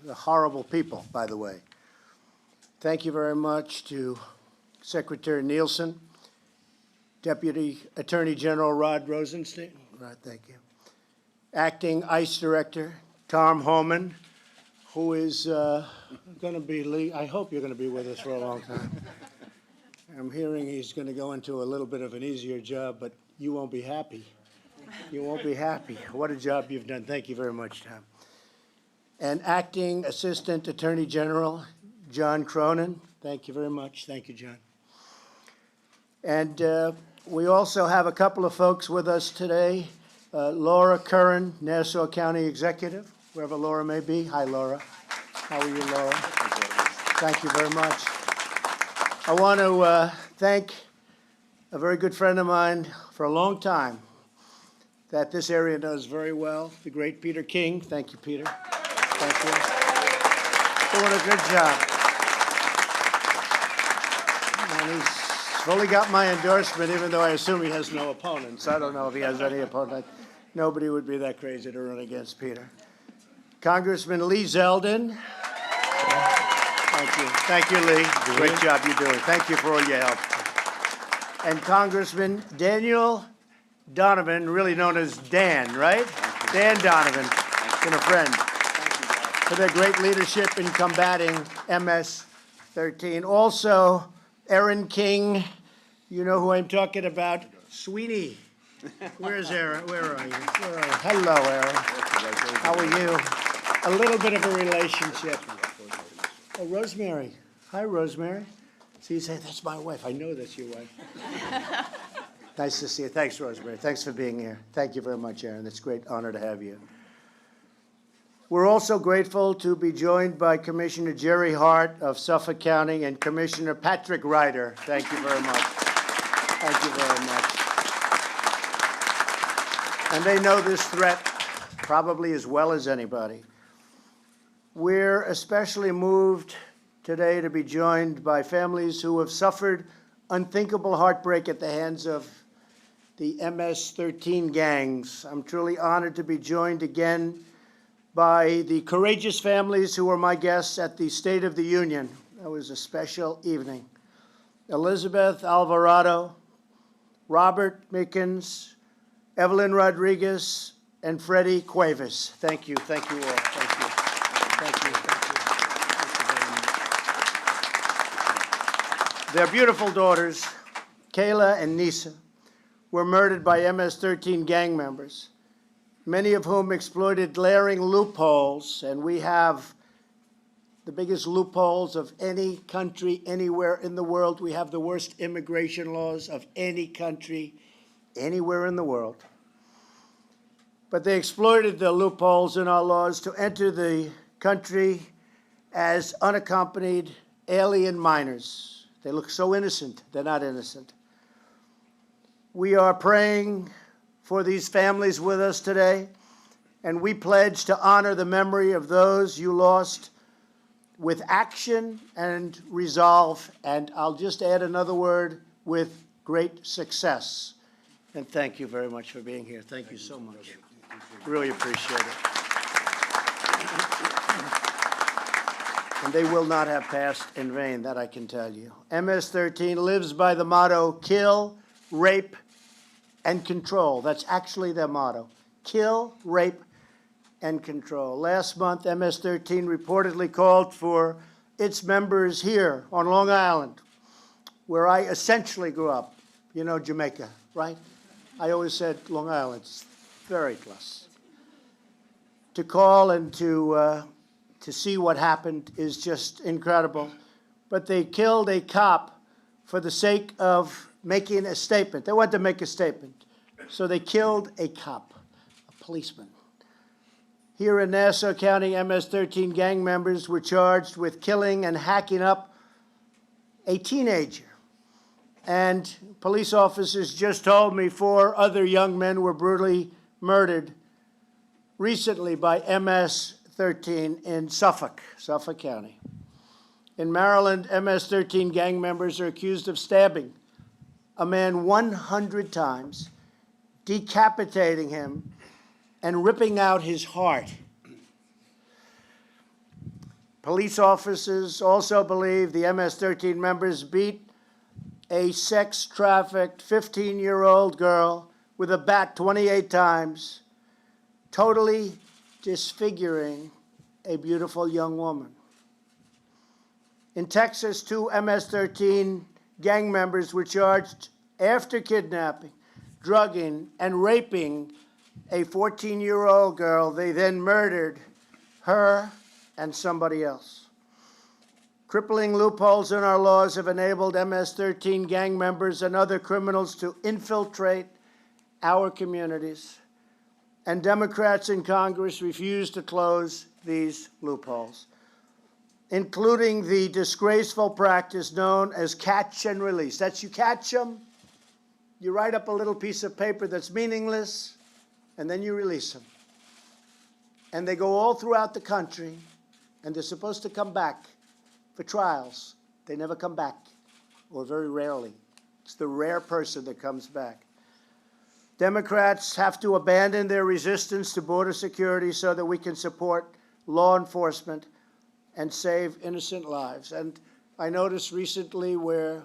They're horrible people, by the way. Thank you very much to Secretary Nielsen, Deputy Attorney General Rod Rosenstein. Rod, thank you. Acting ICE Director Tom Homan, who is going to be, I hope you're going to be with us for a long time. I'm hearing he's going to go into a little bit of an easier job, but you won't be happy. You won't be happy. What a job you've done. Thank you very much, Tom. And Acting Assistant Attorney General John Cronin. Thank you very much. Thank you, John. And we also have a couple of folks with us today. Laura Curran, Nassau County Executive, wherever Laura may be. Hi, Laura. How are you, Laura? Thank you very much. I want to thank a very good friend of mine for a long time that this area knows very well, the great Peter King. Thank you, Peter. Thank you. Doing a good job. And he's fully got my endorsement, even though I assume he has no opponents. I don't know if he has any opponent. Nobody would be that crazy to run against Peter. Congressman Lee Zeldin. Thank you. Thank you, Lee. Great job you're doing. Thank you for all your help. And Congressman Daniel Donovan, really known as Dan, right? Dan Donovan, been a friend, for their great leadership in combating MS-13. Also, Erin King, you know who I'm talking about, Sweeney. Where's Erin? Where are you? Where are you? Hello, Erin. How are you? A little bit of a relationship. Oh, Rosemary. Hi, Rosemary. So you say, that's my wife. I know that's your wife. Nice to see you. Thanks, Rosemary. Thanks for being here. Thank you very much, Erin. It's a great honor to have you. We're also grateful to be joined by Commissioner Jerry Hart of Suffolk County and Commissioner Patrick Ryder. Thank you very much. Thank you very much. And they know this threat probably as well as anybody. We're especially moved today to be joined by families who have suffered unthinkable heartbreak at the hands of the MS-13 gangs. I'm truly honored to be joined again by the courageous families who were my guests at the State of the Union. That was a special evening. Elizabeth Alvarado, Robert Mickens, Evelyn Rodriguez, and Freddie Cuevas. Thank you. Thank you all. Thank you. Thank you. Thank you. Their beautiful daughters, Kayla and Nisa, were murdered by MS-13 gang members, many of whom exploited glaring loopholes, and we have the biggest loopholes of any country anywhere in the world. We have the worst immigration laws of any country anywhere in the world. But they exploited the loopholes in our laws to enter the country as unaccompanied alien minors. They look so innocent. They're not innocent. We are praying for these families with us today, and we pledge to honor the memory of those you lost with action and resolve, and I'll just add another word, with great success. And thank you very much for being here. Thank you so much. Really appreciate it. And they will not have passed in vain, that I can tell you. MS-13 lives by the motto, kill, rape, and control. That's actually their motto. Kill, rape, and control. Last month, MS-13 reportedly called for its members here on Long Island, where I essentially grew up. You know Jamaica, right? I always said Long Island's very close. To call and to see what happened is just incredible. But they killed a cop for the sake of making a statement. They wanted to make a statement. So they killed a cop, a policeman. Here in Nassau County, MS-13 gang members were charged with killing and hacking up a teenager. And police officers just told me 4 other young men were brutally murdered recently by MS-13 in Suffolk County. In Maryland, MS-13 gang members are accused of stabbing a man 100 times, decapitating him, and ripping out his heart. Police officers also believe the MS-13 members beat a sex-trafficked 15-year-old girl with a bat 28 times, totally disfiguring a beautiful young woman. In Texas, 2 MS-13 gang members were charged after kidnapping, drugging, and raping a 14-year-old girl. They then murdered her and somebody else. Crippling loopholes in our laws have enabled MS-13 gang members and other criminals to infiltrate our communities, and Democrats in Congress refuse to close these loopholes, including the disgraceful practice known as catch and release. That's you catch them, you write up a little piece of paper that's meaningless, and then you release them. And they go all throughout the country, and they're supposed to come back for trials. They never come back, or very rarely. It's the rare person that comes back. Democrats have to abandon their resistance to border security so that we can support law enforcement and save innocent lives. And I noticed recently where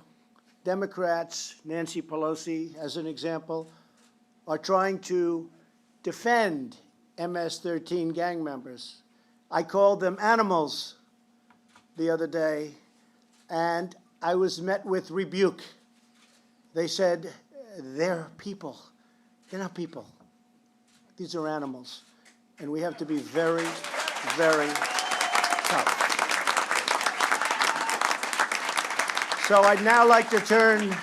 Democrats, Nancy Pelosi as an example, are trying to defend MS-13 gang members. I called them animals the other day, and I was met with rebuke. They said, they're people. They're not people. These are animals. And we have to be very, very tough. So I'd now like to turn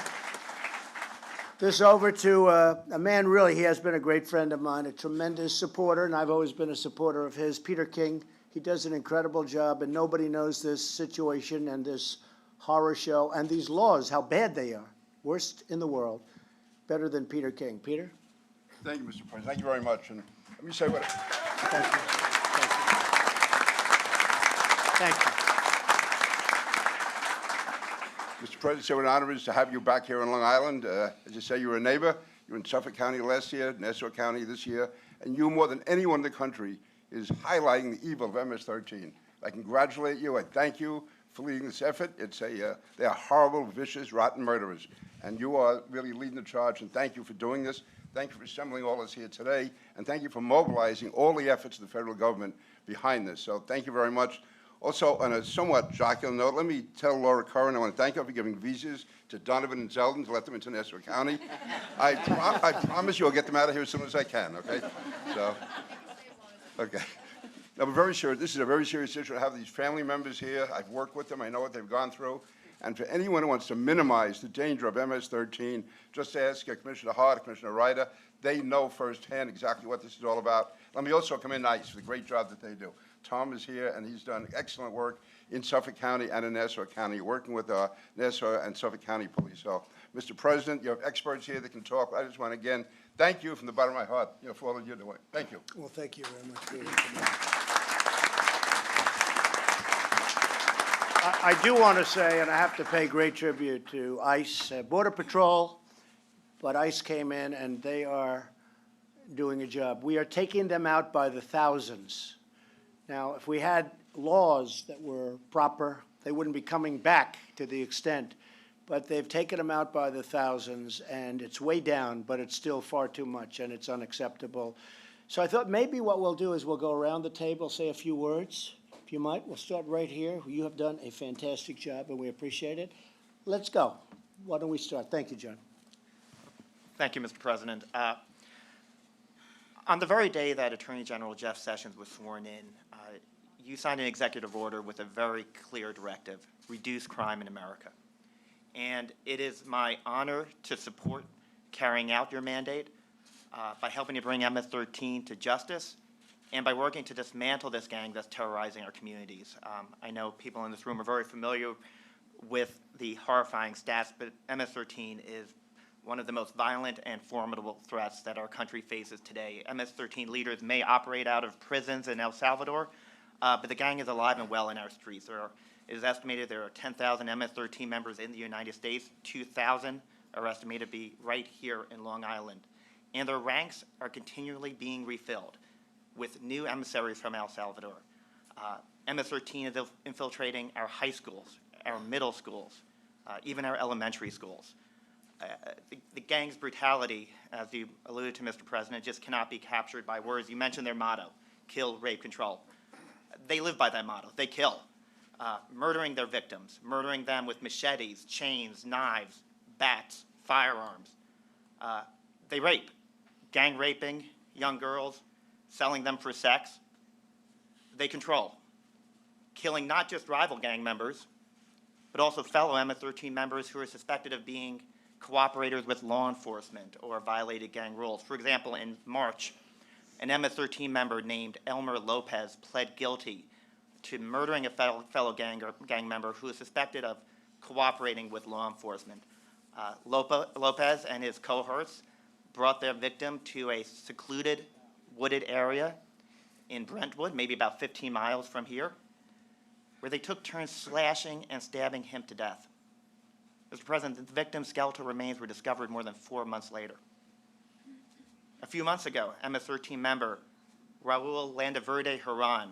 this over to a man, really, he has been a great friend of mine, a tremendous supporter, and I've always been a supporter of his, Peter King. He does an incredible job, and nobody knows this situation and this horror show and these laws, how bad they are. Worst in the world, better than Peter King. Peter? Thank you, Mr. President. Thank you very much. And let me say what... Thank you. Thank you. Thank you. Mr. President, say what an honor it is to have you back here on Long Island. As you say, you're a neighbor. You were in Suffolk County last year, Nassau County this year, and you, more than anyone in the country, is highlighting the evil of MS-13. I congratulate you. I thank you for leading this effort. They are horrible, vicious, rotten murderers, and you are really leading the charge, and thank you for doing this. Thank you for assembling all of us here today, and thank you for mobilizing all the efforts of the federal government behind this. So thank you very much. Also, on a somewhat jocular note, let me tell Laura Curran, I want to thank her for giving visas to Donovan and Zeldin to let them into Nassau County. I promise you I'll get them out of here as soon as I can, okay? So, okay. Now, we're very serious. This is a very serious issue. I have these family members here. I've worked with them. I know what they've gone through. And for anyone who wants to minimize the danger of MS-13, just ask Commissioner Hart, Commissioner Ryder. They know firsthand exactly what this is all about. Let me also commend ICE for the great job that they do. Tom is here, and he's done excellent work in Suffolk County and in Nassau County, working with Nassau and Suffolk County Police. So, Mr. President, you have experts here that can talk. I just want to, again, thank you from the bottom of my heart, for all that you're doing. Thank you. Well, thank you very much, Peter. I do want to say, and I have to pay great tribute to ICE, Border Patrol, but ICE came in and they are doing a job. We are taking them out by the thousands. Now, if we had laws that were proper, they wouldn't be coming back to the extent, but they've taken them out by the thousands, and it's way down, but it's still far too much, and it's unacceptable. So I thought maybe what we'll do is we'll go around the table, say a few words. If you might, we'll start right here. You have done a fantastic job, and we appreciate it. Let's go. Why don't we start? Thank you, John. Thank you, Mr. President. On the very day that Attorney General Jeff Sessions was sworn in, you signed an executive order with a very clear directive: reduce crime in America. And it is my honor to support carrying out your mandate by helping to bring MS-13 to justice and by working to dismantle this gang that's terrorizing our communities. I know people in this room are very familiar with the horrifying stats, but MS-13 is one of the most violent and formidable threats that our country faces today. MS-13 leaders may operate out of prisons in El Salvador, but the gang is alive and well in our streets. It is estimated there are 10,000 MS-13 members in the United States. 2,000 are estimated to be right here in Long Island. And their ranks are continually being refilled with new emissaries from El Salvador. MS-13 is infiltrating our high schools, our middle schools, even our elementary schools. The gang's brutality, as you alluded to, Mr. President, just cannot be captured by words. You mentioned their motto, kill, rape, control. They live by that motto. They kill, murdering their victims, murdering them with machetes, chains, knives, bats, firearms. They rape, gang raping young girls, selling them for sex. They control, killing not just rival gang members, but also fellow MS-13 members who are suspected of being cooperators with law enforcement or violated gang rules. For example, in March, an MS-13 member named Elmer Lopez pled guilty to murdering a fellow gang member who is suspected of cooperating with law enforcement. Lopez and his cohorts brought their victim to a secluded, wooded area in Brentwood, maybe about 15 miles from here, where they took turns slashing and stabbing him to death. Mr. President, the victim's skeletal remains were discovered more than 4 months later. A few months ago, MS-13 member Raul Landaverde Huron,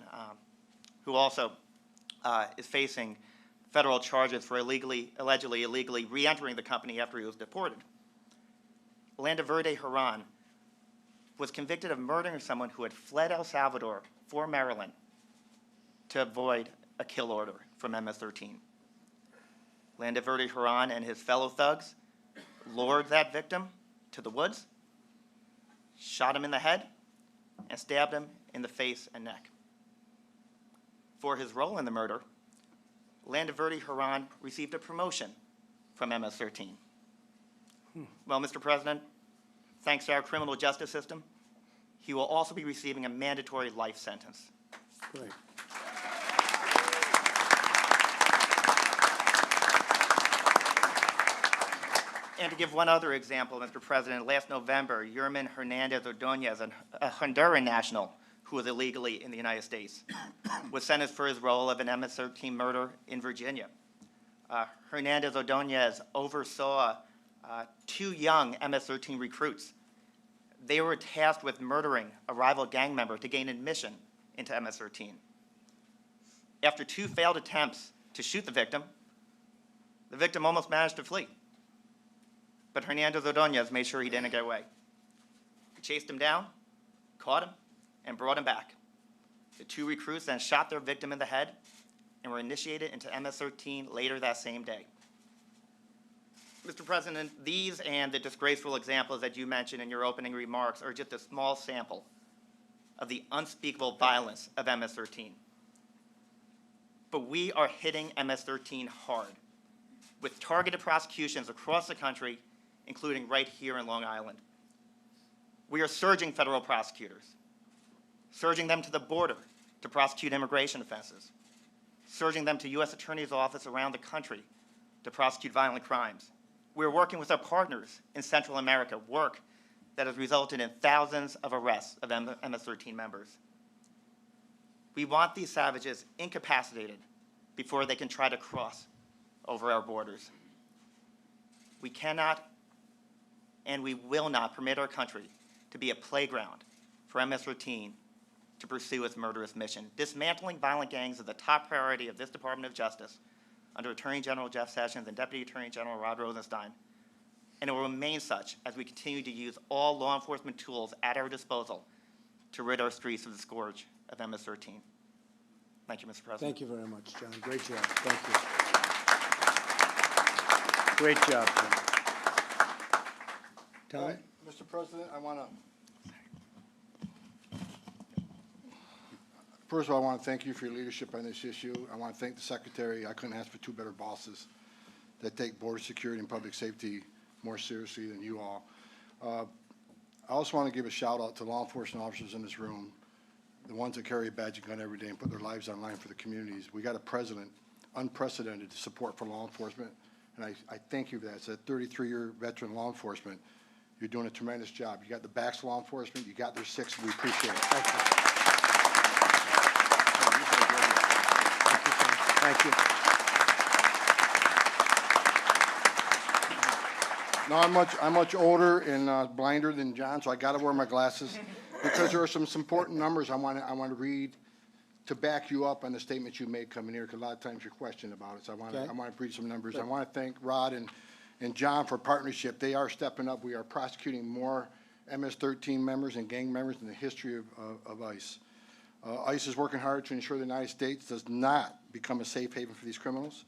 who also is facing federal charges for allegedly illegally re-entering the company after he was deported. Landaverde Huron was convicted of murdering someone who had fled El Salvador for Maryland to avoid a kill order from MS-13. Landaverde Huron and his fellow thugs lured that victim to the woods, shot him in the head, and stabbed him in the face and neck. For his role in the murder, Landaverde Huron received a promotion from MS-13. Well, Mr. President, thanks to our criminal justice system, he will also be receiving a mandatory life sentence. Great. And to give one other example, Mr. President, last November, Yerman Hernandez Ordonez, a Honduran national who was illegally in the United States, was sentenced for his role of an MS-13 murder in Virginia. Hernandez Ordonez oversaw 2 young MS-13 recruits. They were tasked with murdering a rival gang member to gain admission into MS-13. After 2 failed attempts to shoot the victim almost managed to flee. But Hernandez Ordonez made sure he didn't get away. He chased him down, caught him, and brought him back. The 2 recruits then shot their victim in the head and were initiated into MS-13 later that same day. Mr. President, these and the disgraceful examples that you mentioned in your opening remarks are just a small sample of the unspeakable violence of MS-13. But we are hitting MS-13 hard with targeted prosecutions across the country, including right here in Long Island. We are surging federal prosecutors, surging them to the border to prosecute immigration offenses, surging them to U.S. Attorney's Office around the country to prosecute violent crimes. We're working with our partners in Central America, work that has resulted in thousands of arrests of MS-13 members. We want these savages incapacitated before they can try to cross over our borders. We cannot and we will not permit our country to be a playground for MS-13 to pursue its murderous mission. Dismantling violent gangs is the top priority of this Department of Justice under Attorney General Jeff Sessions and Deputy Attorney General Rod Rosenstein, and it will remain such as we continue to use all law enforcement tools at our disposal to rid our streets of the scourge of MS-13. Thank you, Mr. President. Thank you very much, John. Great job. Thank you. Great job, John. Tom? All right, Mr. President, I want to, first of all, I want to thank you for your leadership on this issue. I want to thank the Secretary. I couldn't ask for 2 better bosses that take border security and public safety more seriously than you all. I also want to give a shout out to law enforcement officers in this room, the ones that carry a badge and gun every day and put their lives on line for the communities. We got a president, unprecedented support for law enforcement, and I thank you for that. It's a 33-year veteran law enforcement. You're doing a tremendous job. You got the backs of law enforcement. You got their 6. We appreciate it. Thank you. Thank you. No, I'm much older and blinder than John, so I got to wear my glasses because there are some important numbers I want to read to back you up on the statements you made coming here, because a lot of times you're questioned about it. So I want Okay. to read some numbers. I want to thank Rod and John for partnership. They are stepping up. We are prosecuting more MS-13 members and gang members in the history of ICE. ICE is working hard to ensure the United States does not become a safe haven for these criminals.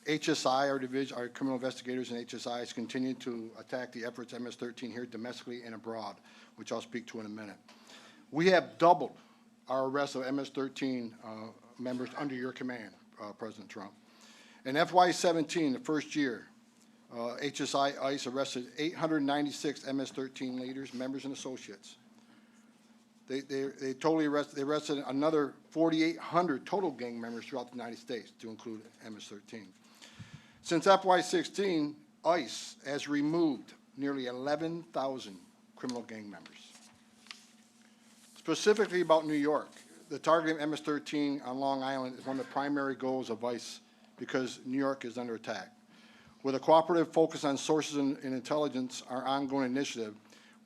HSI, our division, our criminal investigators in HSI has continued to attack the efforts of MS-13 here domestically and abroad, which I'll speak to in a minute. We have doubled our arrests of MS-13 members under your command, President Trump. In FY17, the first year, HSI ICE arrested 896 MS-13 leaders, members, and associates. They arrested another 4,800 total gang members throughout the United States, to include MS-13. Since FY16, ICE has removed nearly 11,000 criminal gang members. Specifically about New York, the targeting of MS-13 on Long Island is one of the primary goals of ICE because New York is under attack. With a cooperative focus on sources and intelligence, our ongoing initiative,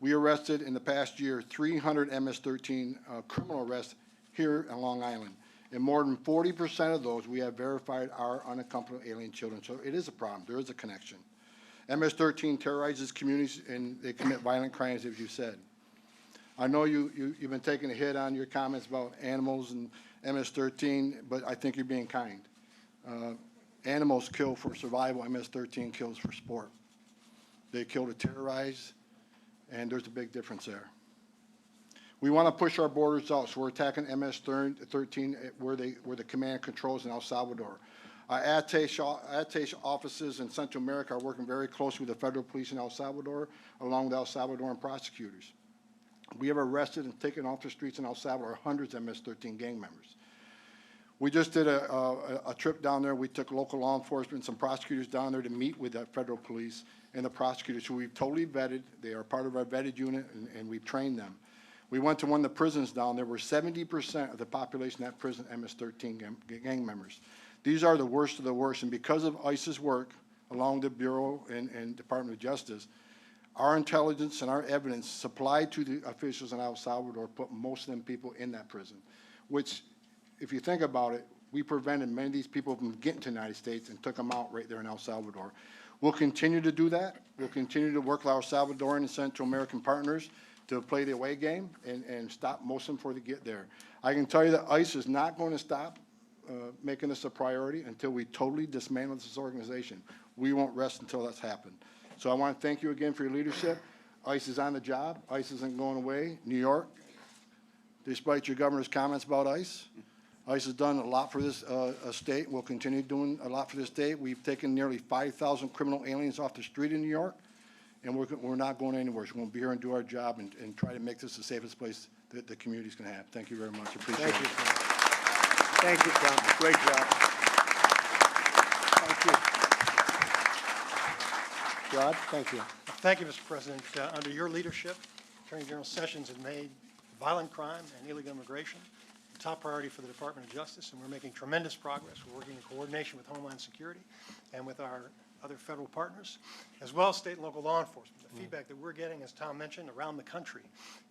we arrested in the past year 300 MS-13 criminal arrests here on Long Island. And more than 40% of those we have verified are unaccompanied alien children. So it is a problem. There is a connection. MS-13 terrorizes communities and they commit violent crimes, as you said. I know you've been taking a hit on your comments about animals and MS-13, but I think you're being kind. Animals kill for survival. MS-13 kills for sport. They kill to terrorize, and there's a big difference there. We want to push our borders out, so we're attacking MS-13 where the command controls in El Salvador. Our attache offices in Central America are working very closely with the federal police in El Salvador, along with El Salvadoran prosecutors. We have arrested and taken off the streets in El Salvador hundreds of MS-13 gang members. We just did a trip down there. We took local law enforcement, some prosecutors down there to meet with the federal police and the prosecutors who we've totally vetted. They are part of our vetted unit, and we've trained them. We went to one of the prisons down there where 70% of the population in that prison MS-13 gang members. These are the worst of the worst, and because of ICE's work, along the Bureau and Department of Justice, our intelligence and our evidence supplied to the officials in El Salvador put most of them people in that prison, which, if you think about it, we prevented many of these people from getting to the United States and took them out right there in El Salvador. We'll continue to do that. We'll continue to work with our Salvadoran and Central American partners to play the away game and stop most of them before they get there. I can tell you that ICE is not going to stop making this a priority until we totally dismantle this organization. We won't rest until that's happened. So I want to thank you again for your leadership. ICE is on the job. ICE isn't going away. New York, despite your governor's comments about ICE, ICE has done a lot for this state. We'll continue doing a lot for this state. We've taken nearly 5,000 criminal aliens off the street in New York, and we're not going anywhere. So we're going to be here and do our job and try to make this the safest place that the community's going to have. Thank you very much. Appreciate it. Thank you, Tom. Thank you, Tom. Great job. Thank you. Rod, thank you. Thank you, Mr. President. Under your leadership, Attorney General Sessions has made violent crime and illegal immigration a top priority for the Department of Justice, and we're making tremendous progress. We're working in coordination with Homeland Security and with our other federal partners, as well as state and local law enforcement. The feedback that we're getting, as Tom mentioned, around the country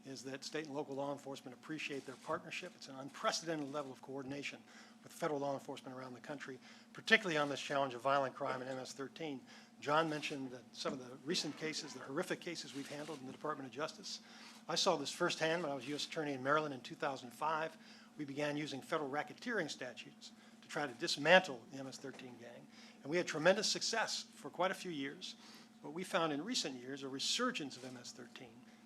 is that state and local law enforcement appreciate their partnership. It's an unprecedented level of coordination with federal law enforcement around the country, particularly on this challenge of violent crime and MS-13. John mentioned that some of the recent cases, the horrific cases we've handled in the Department of Justice. I saw this firsthand when I was U.S. Attorney in Maryland in 2005. We began using federal racketeering statutes to try to dismantle the MS-13 gang. And we had tremendous success for quite a few years. But we found in recent years a resurgence of MS-13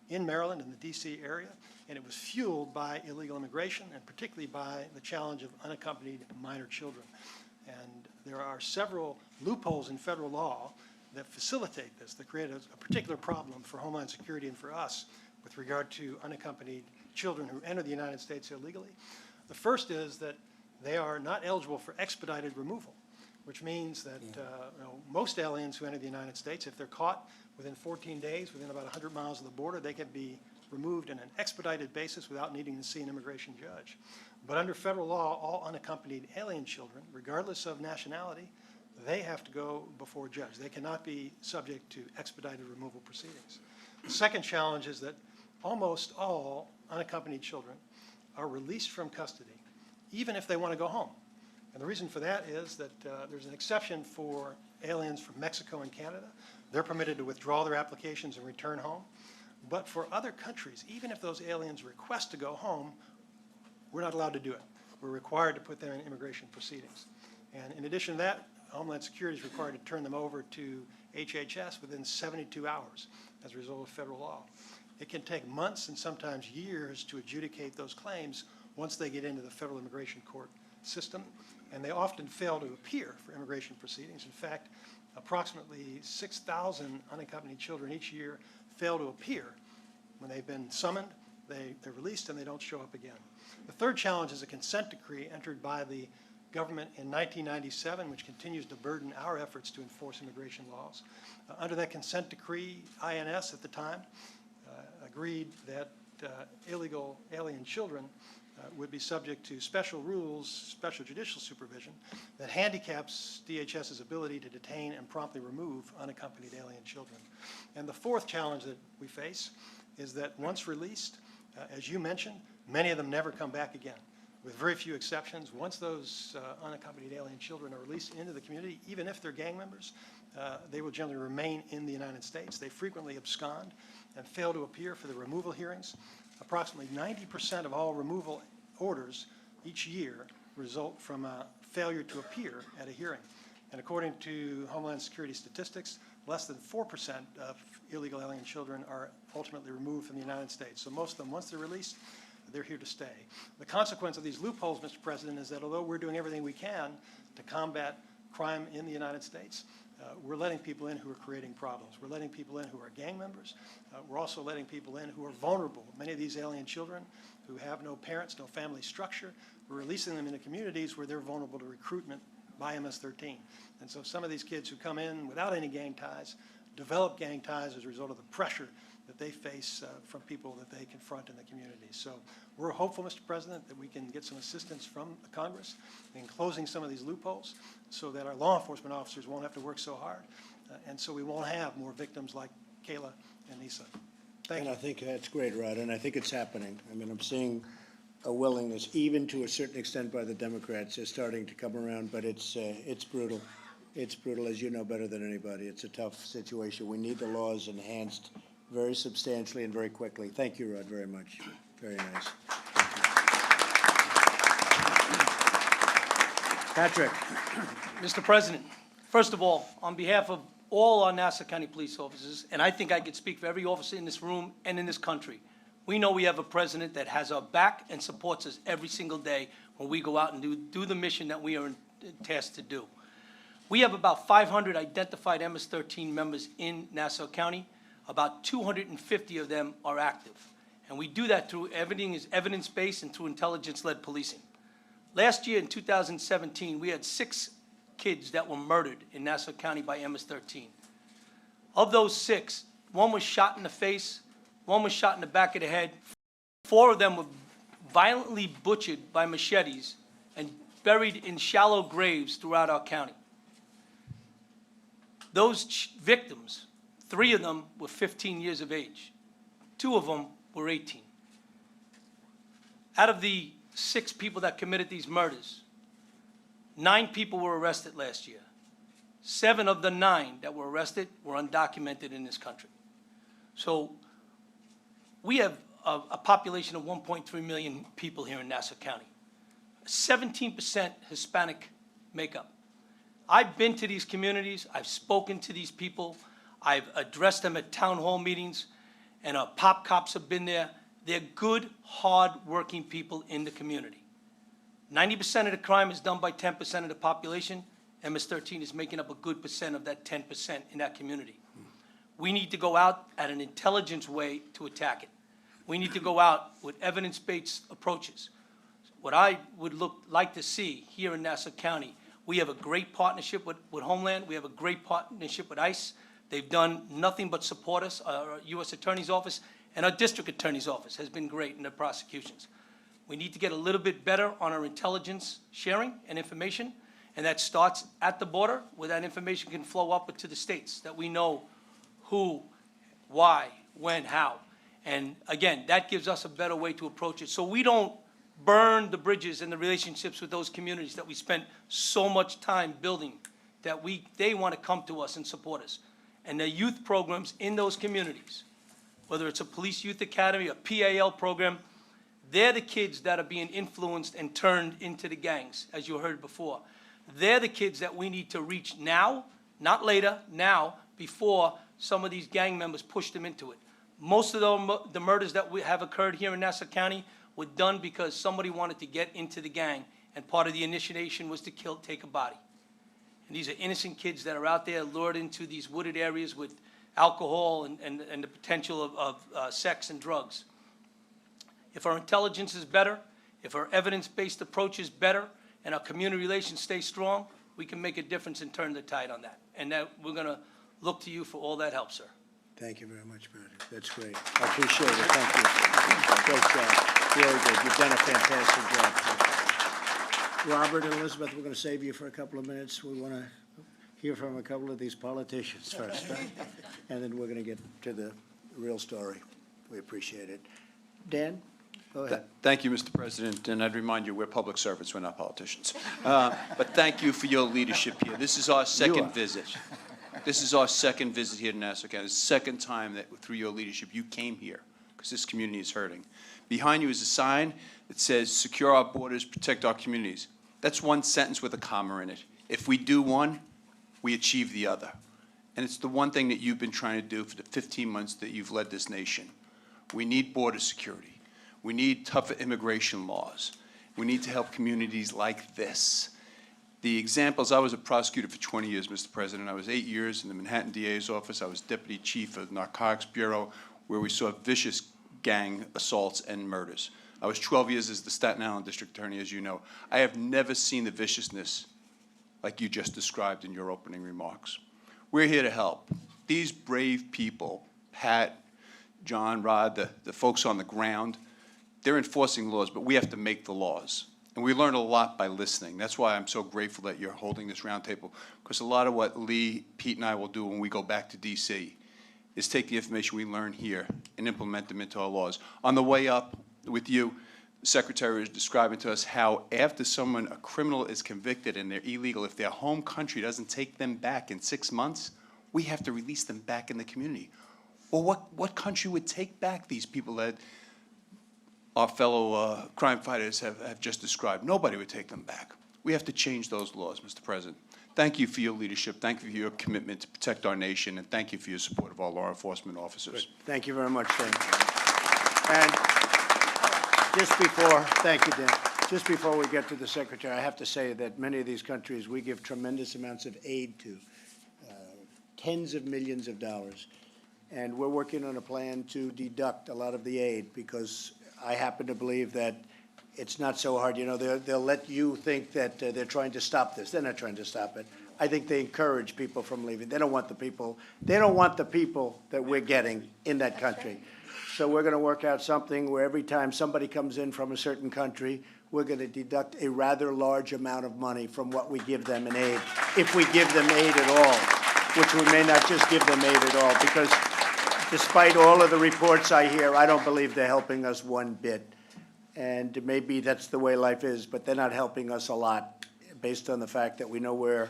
in Maryland and the D.C. area, and it was fueled by illegal immigration and particularly by the challenge of unaccompanied minor children. And there are several loopholes in federal law that facilitate this, that create a particular problem for Homeland Security and for us with regard to unaccompanied children who enter the United States illegally. The first is that they are not eligible for expedited removal, which means that most aliens who enter the United States, if they're caught within 14 days, within about 100 miles of the border, they can be removed on an expedited basis without needing to see an immigration judge. But under federal law, all unaccompanied alien children, regardless of nationality, they have to go before a judge. They cannot be subject to expedited removal proceedings. The second challenge is that almost all unaccompanied children are released from custody even if they want to go home. And the reason for that is that there's an exception for aliens from Mexico and Canada. They're permitted to withdraw their applications and return home. But for other countries, even if those aliens request to go home, we're not allowed to do it. We're required to put them in immigration proceedings. And in addition to that, Homeland Security is required to turn them over to HHS within 72 hours as a result of federal law. It can take months and sometimes years to adjudicate those claims once they get into the federal immigration court system, and they often fail to appear for immigration proceedings. In fact, approximately 6,000 unaccompanied children each year fail to appear. When they've been summoned, they're released and they don't show up again. The third challenge is a consent decree entered by the government in 1997, which continues to burden our efforts to enforce immigration laws. Under that consent decree, INS at the time agreed that illegal alien children would be subject to special rules, special judicial supervision that handicaps DHS's ability to detain and promptly remove unaccompanied alien children. And the fourth challenge that we face is that once released, as you mentioned, many of them never come back again. With very few exceptions, once those unaccompanied alien children are released into the community, even if they're gang members, they will generally remain in the United States. They frequently abscond and fail to appear for the removal hearings. Approximately 90% of all removal orders each year result from a failure to appear at a hearing. And according to Homeland Security statistics, less than 4% of illegal alien children are ultimately removed from the United States. So most of them, once they're released, they're here to stay. The consequence of these loopholes, Mr. President, is that although we're doing everything we can to combat crime in the United States, we're letting people in who are creating problems. We're letting people in who are gang members. We're also letting people in who are vulnerable. Many of these alien children who have no parents, no family structure, we're releasing them into communities where they're vulnerable to recruitment by MS-13. And so some of these kids who come in without any gang ties develop gang ties as a result of the pressure that they face from people that they confront in the community. So we're hopeful, Mr. President, that we can get some assistance from the Congress in closing some of these loopholes so that our law enforcement officers won't have to work so hard, and so we won't have more victims like Kayla and Nisa. Thank you. And I think that's great, Rod, and I think it's happening. I mean, I'm seeing a willingness, even to a certain extent by the Democrats, is starting to come around, but it's brutal. It's brutal, as you know better than anybody. It's a tough situation. We need the laws enhanced very substantially and very quickly. Thank you, Rod, very much. Very nice. Patrick. Mr. President, first of all, on behalf of all our Nassau County police officers, and I think I could speak for every officer in this room and in this country, we know we have a president that has our back and supports us every single day when we go out and do the mission that we are tasked to do. We have about 500 identified MS-13 members in Nassau County. About 250 of them are active. And we do that through everything is evidence-based and through intelligence-led policing. Last year in 2017, we had 6 kids that were murdered in Nassau County by MS-13. Of those 6, 1 was shot in the face, 1 was shot in the back of the head. 4 of them were violently butchered by machetes and buried in shallow graves throughout our county. Those victims, 3 of them were 15 years of age. 2 of them were 18. Out of the 6 people that committed these murders, 9 people were arrested last year. 7 of the 9 that were arrested were undocumented in this country. So we have a population of 1.3 million people here in Nassau County. 17% Hispanic makeup. I've been to these communities, I've spoken to these people, I've addressed them at town hall meetings, and our pop cops have been there. They're good, hard-working people in the community. 90% of the crime is done by 10% of the population. MS-13 is making up a good percent of that 10% in that community. We need to go out at an intelligence way to attack it. We need to go out with evidence-based approaches. What I would like to see here in Nassau County, we have a great partnership with Homeland. We have a great partnership with ICE. They've done nothing but support us. Our U.S. Attorney's Office and our District Attorney's Office has been great in their prosecutions. We need to get a little bit better on our intelligence sharing and information, and that starts at the border, where that information can flow up to the states, that we know who, why, when, how. And again, that gives us a better way to approach it, so we don't burn the bridges and the relationships with those communities that we spent so much time building, that they want to come to us and support us. And the youth programs in those communities, whether it's a police youth academy, a PAL program, they're the kids that are being influenced and turned into the gangs, as you heard before. They're the kids that we need to reach now, not later, now, before some of these gang members push them into it. Most of the murders that have occurred here in Nassau County were done because somebody wanted to get into the gang, and part of the initiation was to take a body. And these are innocent kids that are out there lured into these wooded areas with alcohol and the potential of sex and drugs. If our intelligence is better, if our evidence-based approach is better, and our community relations stay strong, we can make a difference and turn the tide on that. And that we're going to look to you for all that help, sir. Thank you very much, Brad. That's great. I appreciate it. Thank you. Great job. Very good. You've done a fantastic job. Robert and Elizabeth, we're going to save you for a couple of minutes. We want to hear from a couple of these politicians first, right? And then we're going to get to the real story. We appreciate it. Dan, go ahead. Thank you, Mr. President, and I'd remind you, we're public servants, we're not politicians. But thank you for your leadership here. This is our second visit. This is our second visit here to Nassau County. It's the second time that through your leadership you came here, because this community is hurting. Behind you is a sign that says, secure our borders, protect our communities. That's one sentence with a comma in it. If we do one, we achieve the other. And it's the one thing that you've been trying to do for the 15 months that you've led this nation. We need border security. We need tougher immigration laws. We need to help communities like this. The examples, I was a prosecutor for 20 years, Mr. President. I was 8 years in the Manhattan DA's office. I was deputy chief of the Narcotics Bureau, where we saw vicious gang assaults and murders. I was 12 years as the Staten Island district attorney, as you know. I have never seen the viciousness like you just described in your opening remarks. We're here to help. These brave people, Pat, John, Rod, the folks on the ground, they're enforcing laws, but we have to make the laws. And we learn a lot by listening. That's why I'm so grateful that you're holding this roundtable, because a lot of what Lee, Pete, and I will do when we go back to D.C. is take the information we learn here and implement them into our laws. On the way up with you, the Secretary was describing to us how after a criminal is convicted and they're illegal, if their home country doesn't take them back in 6 months, we have to release them back in the community. Well, what country would take back these people that our fellow crime fighters have just described? Nobody would take them back. We have to change those laws, Mr. President. Thank you for your leadership. Thank you for your commitment to protect our nation, and thank you for your support of our law enforcement officers. Good. Thank you very much, Dan. And just before, thank you, Dan. Just before we get to the Secretary, I have to say that many of these countries we give tremendous amounts of aid to, tens of millions of dollars. And we're working on a plan to deduct a lot of the aid, because I happen to believe that it's not so hard. You know, they'll let you think that they're trying to stop this. They're not trying to stop it. I think they encourage people from leaving. They don't want the people that we're getting in that country. So we're going to work out something where every time somebody comes in from a certain country, we're going to deduct a rather large amount of money from what we give them in aid, if we give them aid at all, which we may not just give them aid at all, because despite all of the reports I hear, I don't believe they're helping us one bit. And maybe that's the way life is, but they're not helping us a lot based on the fact that we know where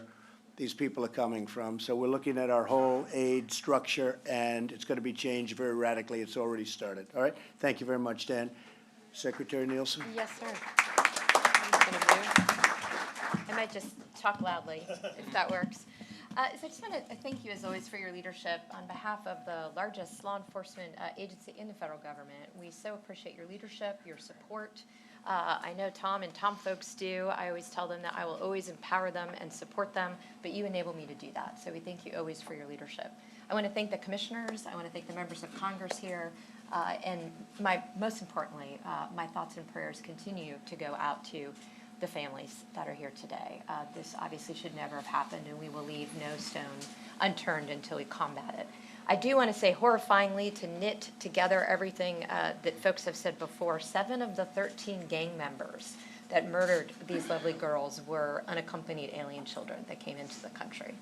these people are coming from. So we're looking at our whole aid structure, and it's going to be changed very radically. It's already started. All right? Thank you very much, Dan. Secretary Nielsen? Yes, sir. I might just talk loudly, if that works. So I just want to thank you, as always, for your leadership on behalf of the largest law enforcement agency in the federal government. We so appreciate your leadership, your support. I know Tom and Tom folks do. I always tell them that I will always empower them and support them, but you enable me to do that. So we thank you always for your leadership. I want to thank the commissioners. I want to thank the members of Congress here. And most importantly, my thoughts and prayers continue to go out to the families that are here today. This obviously should never have happened, and we will leave no stone unturned until we combat it. I do want to say, horrifyingly, to knit together everything that folks have said before, 7 of the 13 gang members that murdered these lovely girls were unaccompanied alien children that came into the country.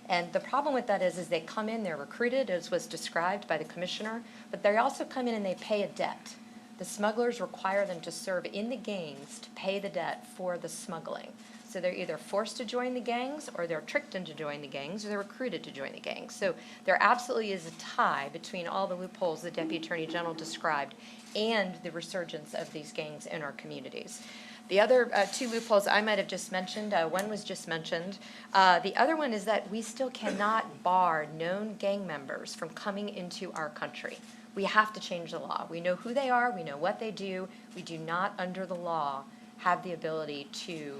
And the problem with that is they come in, they're recruited, as was described by the commissioner, but they also come in and they pay a debt. the smugglers require them to serve in the gangs to pay the debt for the smuggling. So they're either forced to join the gangs, or they're tricked into joining the gangs, or they're recruited to join the gangs. So there absolutely is a tie between all the loopholes the Deputy Attorney General described and the resurgence of these gangs in our communities. The other two loopholes I might have just mentioned, one was just mentioned. The other one is that we still cannot bar known gang members from coming into our country. We have to change the law. We know who they are, we know what they do. We do not, under the law, have the ability to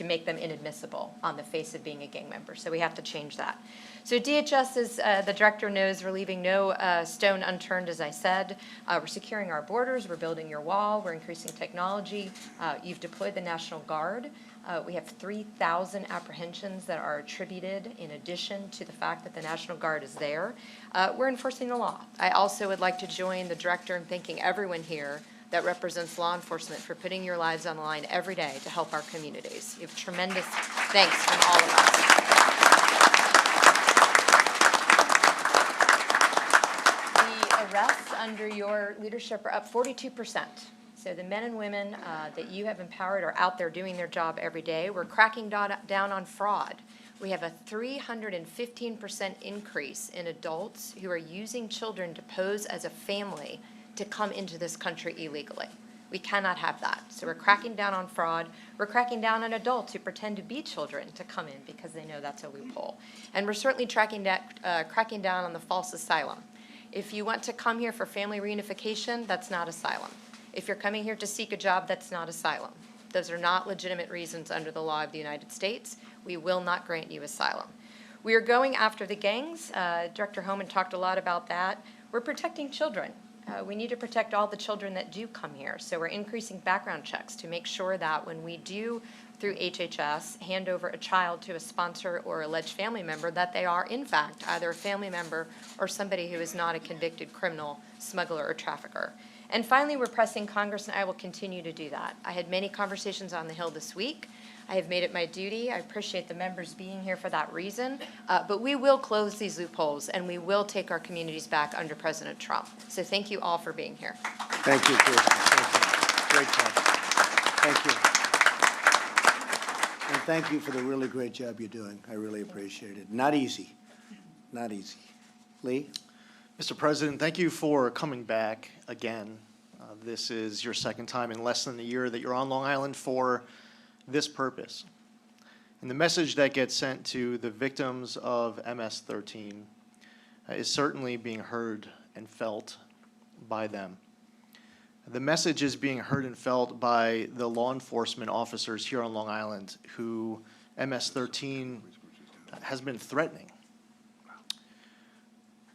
make them inadmissible on the face of being a gang member. So we have to change that. So DHS, as the director knows, we're leaving no stone unturned, as I said. We're securing our borders, we're building your wall, we're increasing technology. You've deployed the National Guard. We have 3,000 apprehensions that are attributed in addition to the fact that the National Guard is there. We're enforcing the law. I also would like to join the director in thanking everyone here that represents law enforcement for putting your lives on the line every day to help our communities. You have tremendous thanks from all of us. The arrests under your leadership are up 42%. So the men and women that you have empowered are out there doing their job every day. We're cracking down on fraud. We have a 315% increase in adults who are using children to pose as a family to come into this country illegally. We cannot have that. So we're cracking down on fraud. We're cracking down on adults who pretend to be children to come in because they know that's a loophole. And we're certainly cracking down on the false asylum. If you want to come here for family reunification, that's not asylum. If you're coming here to seek a job, that's not asylum. Those are not legitimate reasons under the law of the United States. We will not grant you asylum. We are going after the gangs. Director Homan talked a lot about that. We're protecting children. We need to protect all the children that do come here. So we're increasing background checks to make sure that when we do, through HHS, hand over a child to a sponsor or alleged family member, that they are, in fact, either a family member or somebody who is not a convicted criminal, smuggler, or trafficker. And finally, we're pressing Congress, and I will continue to do that. I had many conversations on the Hill this week. I have made it my duty. I appreciate the members being here for that reason. But we will close these loopholes, and we will take our communities back under President Trump. So thank you all for being here. Thank you, Kirsten. Thank you. Great job. Thank you. And thank you for the really great job you're doing. I really appreciate it. Not easy. Not easy. Lee? Mr. President, thank you for coming back again. This is your second time in less than a year that you're on Long Island for this purpose. And the message that gets sent to the victims of MS-13 is certainly being heard and felt by them. The message is being heard and felt by the law enforcement officers here on Long Island who MS-13 has been threatening.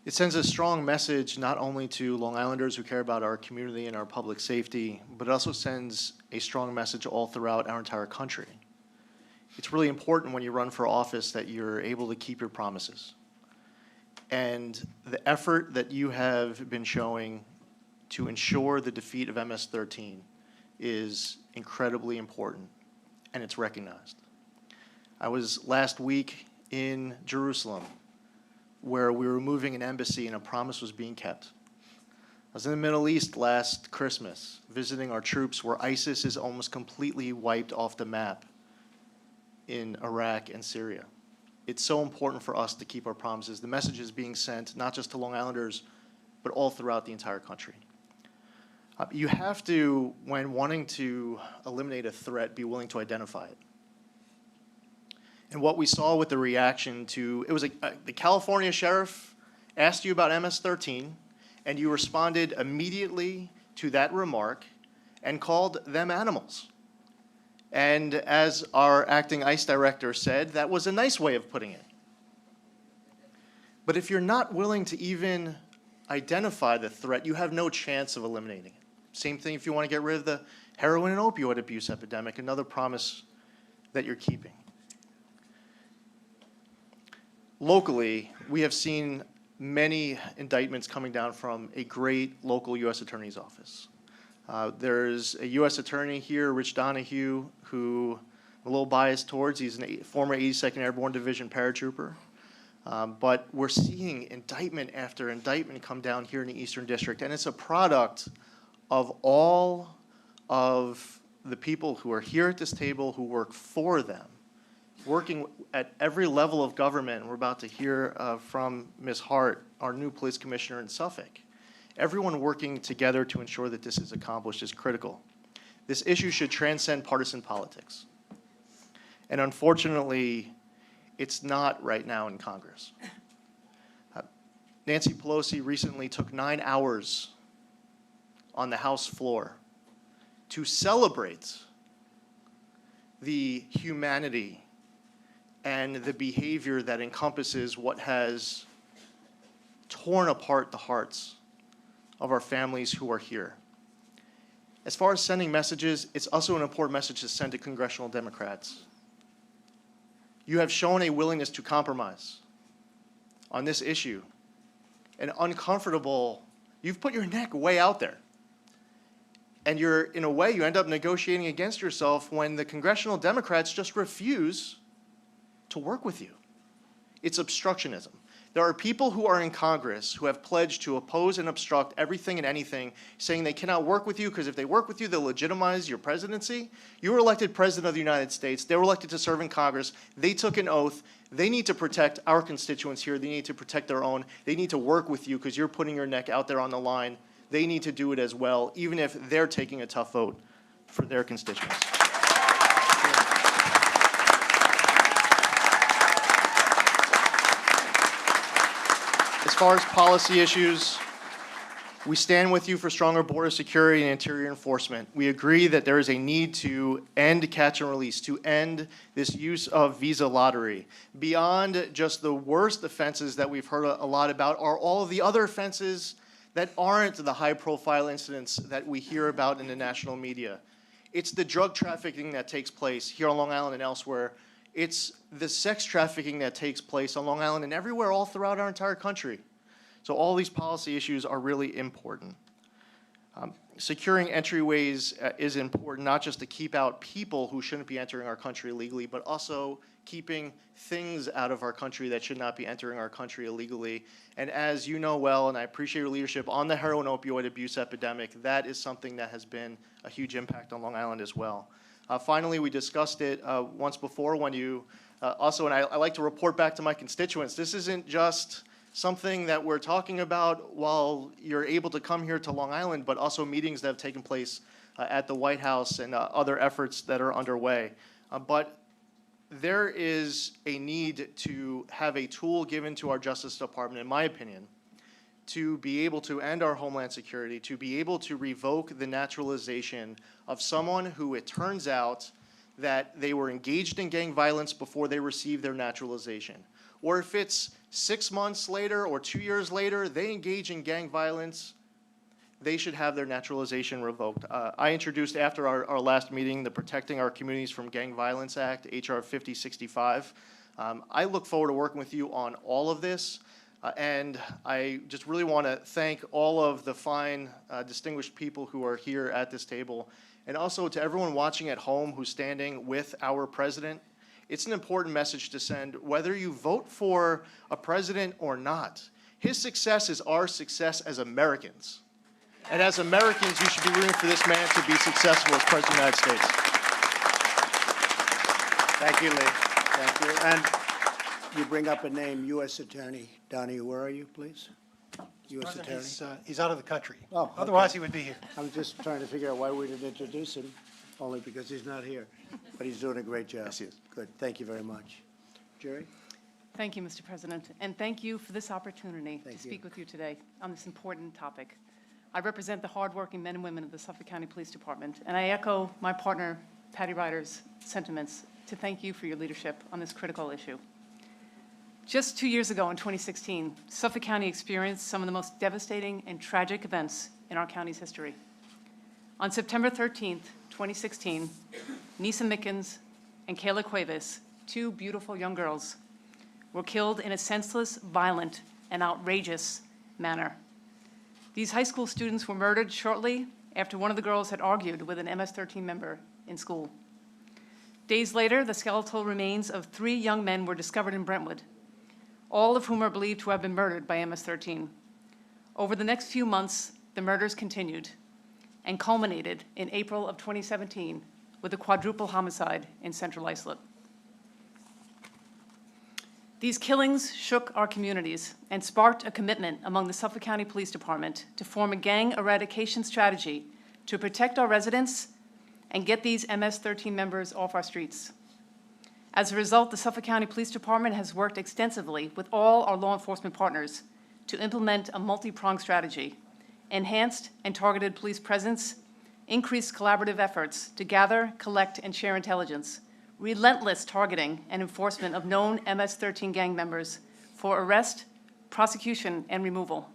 It sends a strong message not only to Long Islanders who care about our community and our public safety, but it also sends a strong message all throughout our entire country. It's really important when you run for office that you're able to keep your promises. And the effort that you have been showing to ensure the defeat of MS-13 is incredibly important, and it's recognized. I was last week in Jerusalem, where we were moving an embassy and a promise was being kept. I was in the Middle East last Christmas, visiting our troops where ISIS is almost completely wiped off the map in Iraq and Syria. It's so important for us to keep our promises. The message is being sent not just to Long Islanders, but all throughout the entire country. You have to, when wanting to eliminate a threat, be willing to identify it. And what we saw with the reaction to, it was the California sheriff asked you about MS-13, and you responded immediately to that remark and called them animals. And as our acting ICE director said, that was a nice way of putting it. But if you're not willing to even identify the threat, you have no chance of eliminating it. Same thing if you want to get rid of the heroin and opioid abuse epidemic, another promise that you're keeping. Locally, we have seen many indictments coming down from a great local U.S. Attorney's Office. There's a U.S. Attorney here, Rich Donahue, who I'm a little biased towards. He's a former 82nd Airborne Division paratrooper. But we're seeing indictment after indictment come down here in the Eastern District, and it's a product of all of the people who are here at this table who work for them, working at every level of government. We're about to hear from Ms. Hart, our new police commissioner in Suffolk. Everyone working together to ensure that this is accomplished is critical. This issue should transcend partisan politics. And unfortunately, it's not right now in Congress. Nancy Pelosi recently took 9 hours on the House floor to celebrate the humanity and the behavior that encompasses what has torn apart the hearts of our families who are here. As far as sending messages, it's also an important message to send to congressional Democrats. You have shown a willingness to compromise on this issue. And uncomfortable, you've put your neck way out there. And you're, in a way, you end up negotiating against yourself when the congressional Democrats just refuse to work with you. It's obstructionism. There are people who are in Congress who have pledged to oppose and obstruct everything and anything, saying they cannot work with you because if they work with you, they'll legitimize your presidency. You were elected president of the United States. They were elected to serve in Congress. They took an oath. They need to protect our constituents here. They need to protect their own. They need to work with you because you're putting your neck out there on the line. They need to do it as well, even if they're taking a tough vote for their constituents. As far as policy issues, we stand with you for stronger border security and interior enforcement. We agree that there is a need to end catch and release, to end this use of visa lottery. Beyond just the worst offenses that we've heard a lot about are all of the other offenses that aren't the high-profile incidents that we hear about in the national media. It's the drug trafficking that takes place here on Long Island and elsewhere. It's the sex trafficking that takes place on Long Island and everywhere all throughout our entire country. So all these policy issues are really important. Securing entryways is important, not just to keep out people who shouldn't be entering our country illegally, but also keeping things out of our country that should not be entering our country illegally. And as you know well, and I appreciate your leadership on the heroin opioid abuse epidemic, that is something that has been a huge impact on Long Island as well. Finally, we discussed it once before when you also, and I like to report back to my constituents, this isn't just something that we're talking about while you're able to come here to Long Island, but also meetings that have taken place at the White House and other efforts that are underway. But there is a need to have a tool given to our Justice Department, in my opinion, to be able to end our homeland security, to be able to revoke the naturalization of someone who it turns out that they were engaged in gang violence before they received their naturalization. Or if it's 6 months later or 2 years later, they engage in gang violence, they should have their naturalization revoked. I introduced after our last meeting the Protecting Our Communities from Gang Violence Act, H.R. 5065. I look forward to working with you on all of this. And I just really want to thank all of the fine, distinguished people who are here at this table. And also to everyone watching at home who's standing with our president. It's an important message to send, whether you vote for a president or not. His success is our success as Americans. And as Americans, you should be rooting for this man to be successful as President of the United States. Thank you, Lee. Thank you. And you bring up a name, U.S. Attorney Donahue. Where are you, please? U.S. Attorney. He's out of the country. Oh, okay. Otherwise, he would be here. I'm just trying to figure out why we didn't introduce him, only because he's not here. But he's doing a great job. Yes, he is. Good. Thank you very much. Jerry? Thank you, Mr. President, and thank you for this opportunity Thank to you. speak with you today on this important topic. I represent the hardworking men and women of the Suffolk County Police Department, and I echo my partner, Patty Ryder's sentiments to thank you for your leadership on this critical issue. Just 2 years ago, in 2016, Suffolk County experienced some of the most devastating and tragic events in our county's history. On September 13th, 2016, Nisa Mickens and Kayla Cuevas, two beautiful young girls, were killed in a senseless, violent, and outrageous manner. These high school students were murdered shortly after one of the girls had argued with an MS-13 member in school. Days later, the skeletal remains of 3 young men were discovered in Brentwood, all of whom are believed to have been murdered by MS-13. Over the next few months, the murders continued, and culminated in April of 2017 with a quadruple homicide in Central Islip. These killings shook our communities and sparked a commitment among the Suffolk County Police Department to form a gang eradication strategy to protect our residents and get these MS-13 members off our streets. As a result, the Suffolk County Police Department has worked extensively with all our law enforcement partners to implement a multi-pronged strategy, enhanced and targeted police presence, increased collaborative efforts to gather, collect, and share intelligence, relentless targeting and enforcement of known MS-13 gang members for arrest, prosecution, and removal.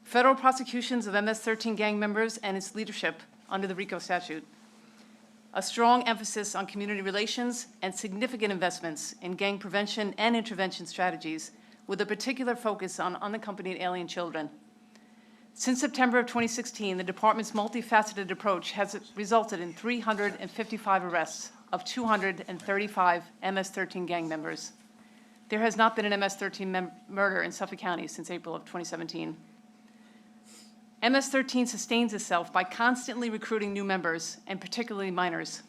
Federal prosecutions of MS-13 gang members and its leadership under the RICO statute. A strong emphasis on community relations and significant investments in gang prevention and intervention strategies with a particular focus on unaccompanied alien children. Since September of 2016, the department's multifaceted approach has resulted in 355 arrests of 235 MS-13 gang members. There has not been an MS-13 murder in Suffolk County since April of 2017. MS-13 sustains itself by constantly recruiting new members, and particularly minors.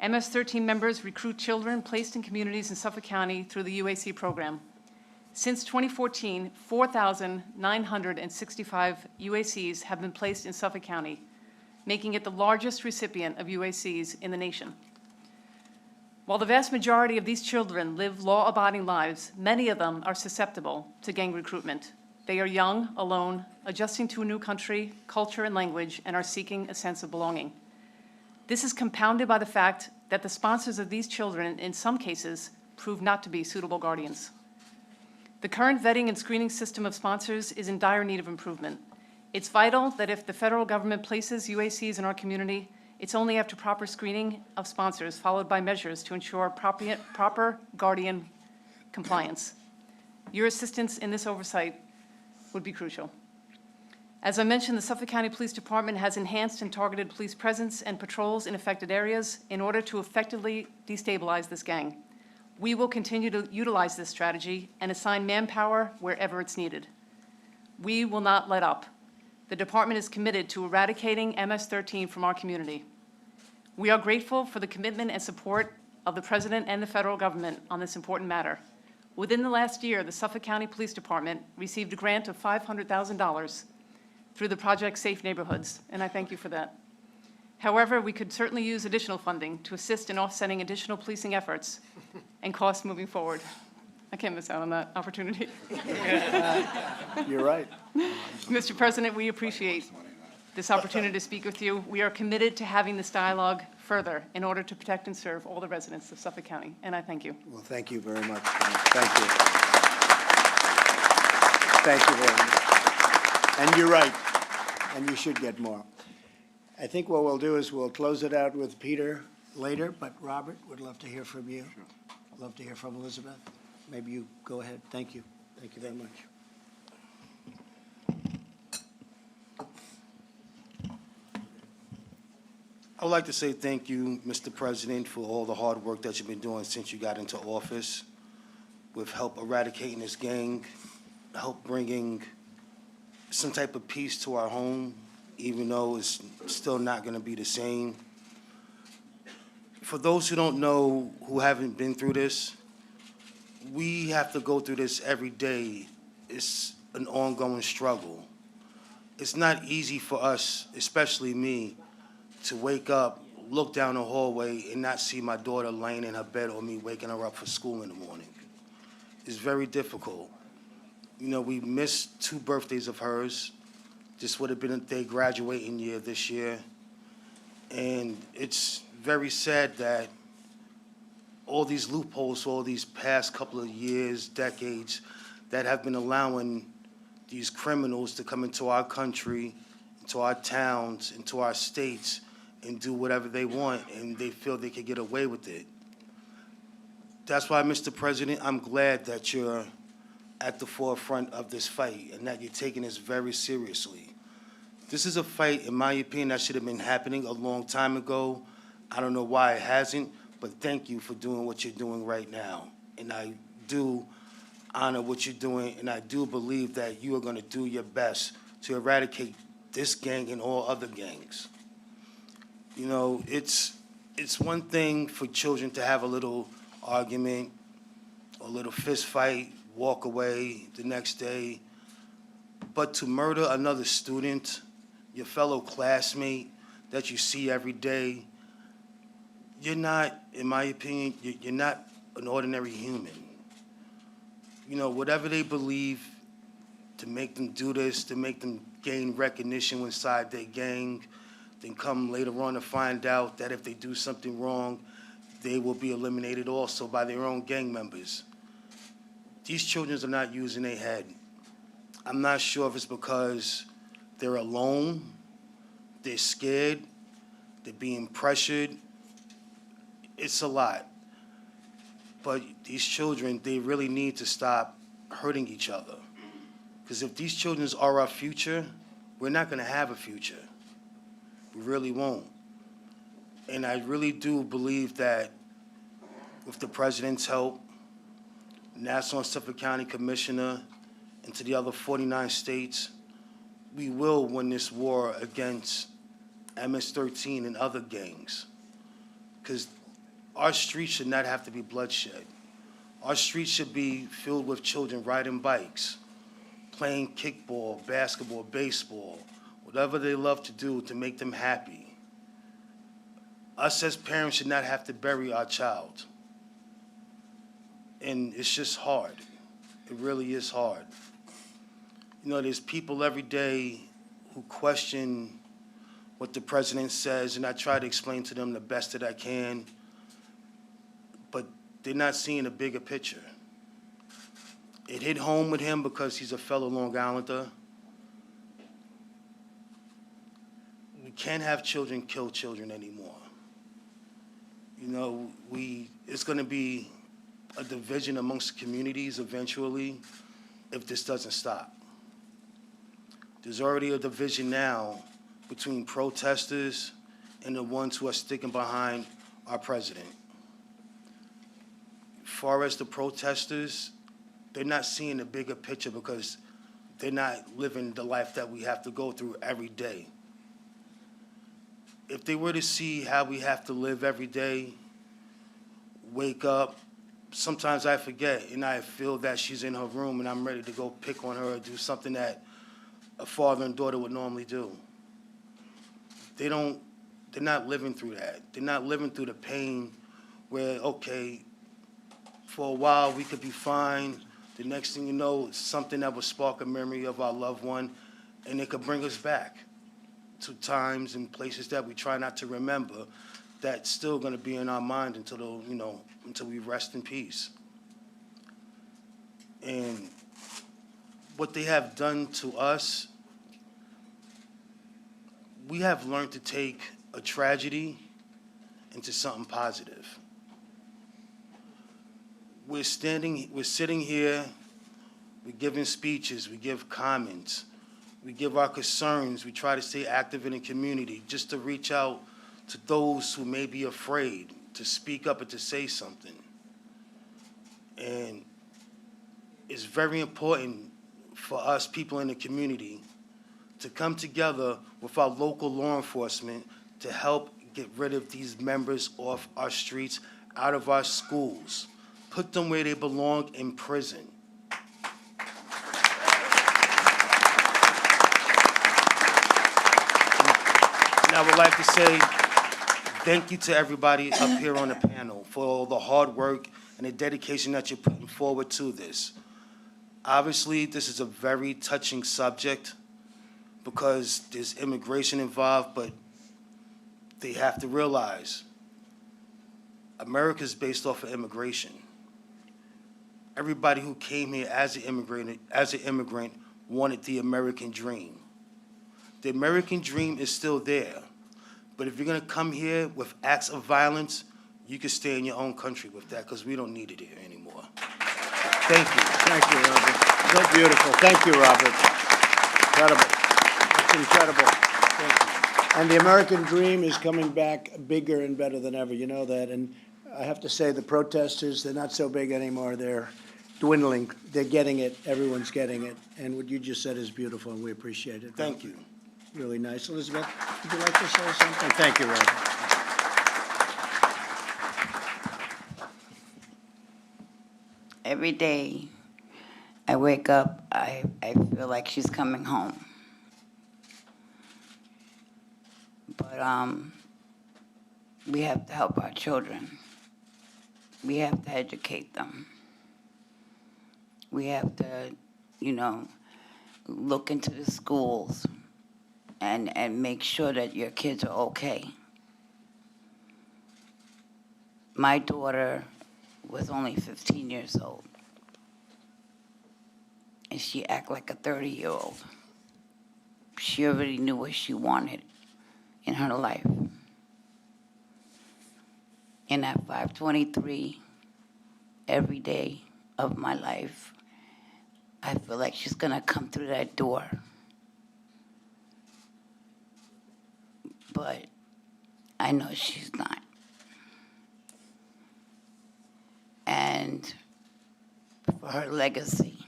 MS-13 members recruit children placed in communities in Suffolk County through the UAC program. Since 2014, 4,965 UACs have been placed in Suffolk County, making it the largest recipient of UACs in the nation. While the vast majority of these children live law-abiding lives, many of them are susceptible to gang recruitment. They are young, alone, adjusting to a new country, culture, and language, and are seeking a sense of belonging. This is compounded by the fact that the sponsors of these children, in some cases, prove not to be suitable guardians. The current vetting and screening system of sponsors is in dire need of improvement. It's vital that if the federal government places UACs in our community, it's only after proper screening of sponsors, followed by measures to ensure proper guardian compliance. Your assistance in this oversight would be crucial. As I mentioned, the Suffolk County Police Department has enhanced and targeted police presence and patrols in affected areas in order to effectively destabilize this gang. We will continue to utilize this strategy and assign manpower wherever it's needed. We will not let up. The department is committed to eradicating MS-13 from our community. We are grateful for the commitment and support of the President and the federal government on this important matter. Within the last year, the Suffolk County Police Department received a grant of $500,000 through the Project Safe Neighborhoods, and I thank you for that. However, we could certainly use additional funding to assist in offsetting additional policing efforts and costs moving forward. I can't miss out on that opportunity. You're right. Mr. President, we appreciate this opportunity to speak with you. We are committed to having this dialogue further in order to protect and serve all the residents of Suffolk County, and I thank you. Well, thank you very much. Thank you. Thank you very much. And you're right, and you should get more. I think what we'll do is we'll close it out with Peter later, but Robert, would love to hear from you. Sure. Love to hear from Elizabeth. Maybe you go ahead. Thank you. Thank you very much. I would like to say thank you, Mr. President, for all the hard work that you've been doing since you got into office with help eradicating this gang, help bringing some type of peace to our home, even though it's still not going to be the same. For those who don't know, who haven't been through this, we have to go through this every day. It's an ongoing struggle. It's not easy for us, especially me, to wake up, look down the hallway, and not see my daughter laying in her bed or me waking her up for school in the morning. It's very difficult. You know, we missed 2 birthdays of hers. This would have been their graduating year this year. And it's very sad that all these loopholes, all these past couple of years, decades, that have been allowing these criminals to come into our country, into our towns, into our states, and do whatever they want, and they feel they can get away with it. That's why, Mr. President, I'm glad that you're at the forefront of this fight and that you're taking this very seriously. This is a fight, in my opinion, that should have been happening a long time ago. I don't know why it hasn't, but thank you for doing what you're doing right now. And I do honor what you're doing, and I do believe that you are going to do your best to eradicate this gang and all other gangs. You know, it's one thing for children to have a little argument, a little fist fight, walk away the next day, but to murder another student, your fellow classmate that you see every day, you're not, in my opinion, you're not an ordinary human. You know, whatever they believe to make them do this, to make them gain recognition inside their gang, then come later on to find out that if they do something wrong, they will be eliminated also by their own gang members. These children are not using their head. I'm not sure if it's because they're alone, they're scared, they're being pressured. It's a lot. But these children, they really need to stop hurting each other. Because if these children are our future, we're not going to have a future. We really won't. And I really do believe that with the president's help, Nassau and Suffolk County Commissioner, and to the other 49 states, we will win this war against MS-13 and other gangs. Because our streets should not have to be bloodshed. Our streets should be filled with children riding bikes, playing kickball, basketball, baseball, whatever they love to do to make them happy. Us as parents should not have to bury our child. And it's just hard. It really is hard. You know, there's people every day who question what the president says, and I try to explain to them the best that I can, but they're not seeing a bigger picture. It hit home with him because he's a fellow Long Islander. We can't have children kill children anymore. You know, it's going to be a division amongst communities eventually if this doesn't stop. There's already a division now between protesters and the ones who are sticking behind our president. As far as the protesters, they're not seeing the bigger picture because they're not living the life that we have to go through every day. If they were to see how we have to live every day, wake up, sometimes I forget and I feel that she's in her room and I'm ready to go pick on her or do something that a father and daughter would normally do. They're not living through that. They're not living through the pain where, okay, for a while we could be fine. The next thing you know, it's something that will spark a memory of our loved one, and it could bring us back to times and places that we try not to remember that's still going to be in our mind until we rest in peace. And what they have done to us, we have learned to take a tragedy into something positive. We're sitting here, we're giving speeches, we give comments, we give our concerns, we try to stay active in the community just to reach out to those who may be afraid to speak up and to say something. And it's very important for us people in the community to come together with our local law enforcement to help get rid of these members off our streets, out of our schools, put them where they belong, in prison. And I would like to say thank you to everybody up here on the panel for all the hard work and the dedication that you're putting forward to this. Obviously, this is a very touching subject because there's immigration involved, but they have to realize America's based off of immigration. Everybody who came here as an immigrant wanted the American dream. The American dream is still there, but if you're gonna come here with acts of violence, you can stay in your own country with that because we don't need it here anymore. Thank you. Thank you, Robert. So beautiful. Thank you, Robert. Incredible. That's incredible. Thank you. And the American dream is coming back bigger and better than ever. You know that. And I have to say, the protesters, they're not so big anymore. They're dwindling. They're getting it. Everyone's getting it. And what you just said is beautiful, and we appreciate it. Thank you. Really nice. Elizabeth, would you like to say something? Thank you, Reverend. Every day I wake up, I feel like she's coming home. But we have to help our children. We have to educate them. We have to, look into the schools and make sure that your kids are okay. My daughter was only 15 years old, and she acted like a 30-year-old. She already knew what she wanted in her life. And at 5:23, every day of my life, I feel like she's gonna come through that door. But I know she's not. And for her legacy,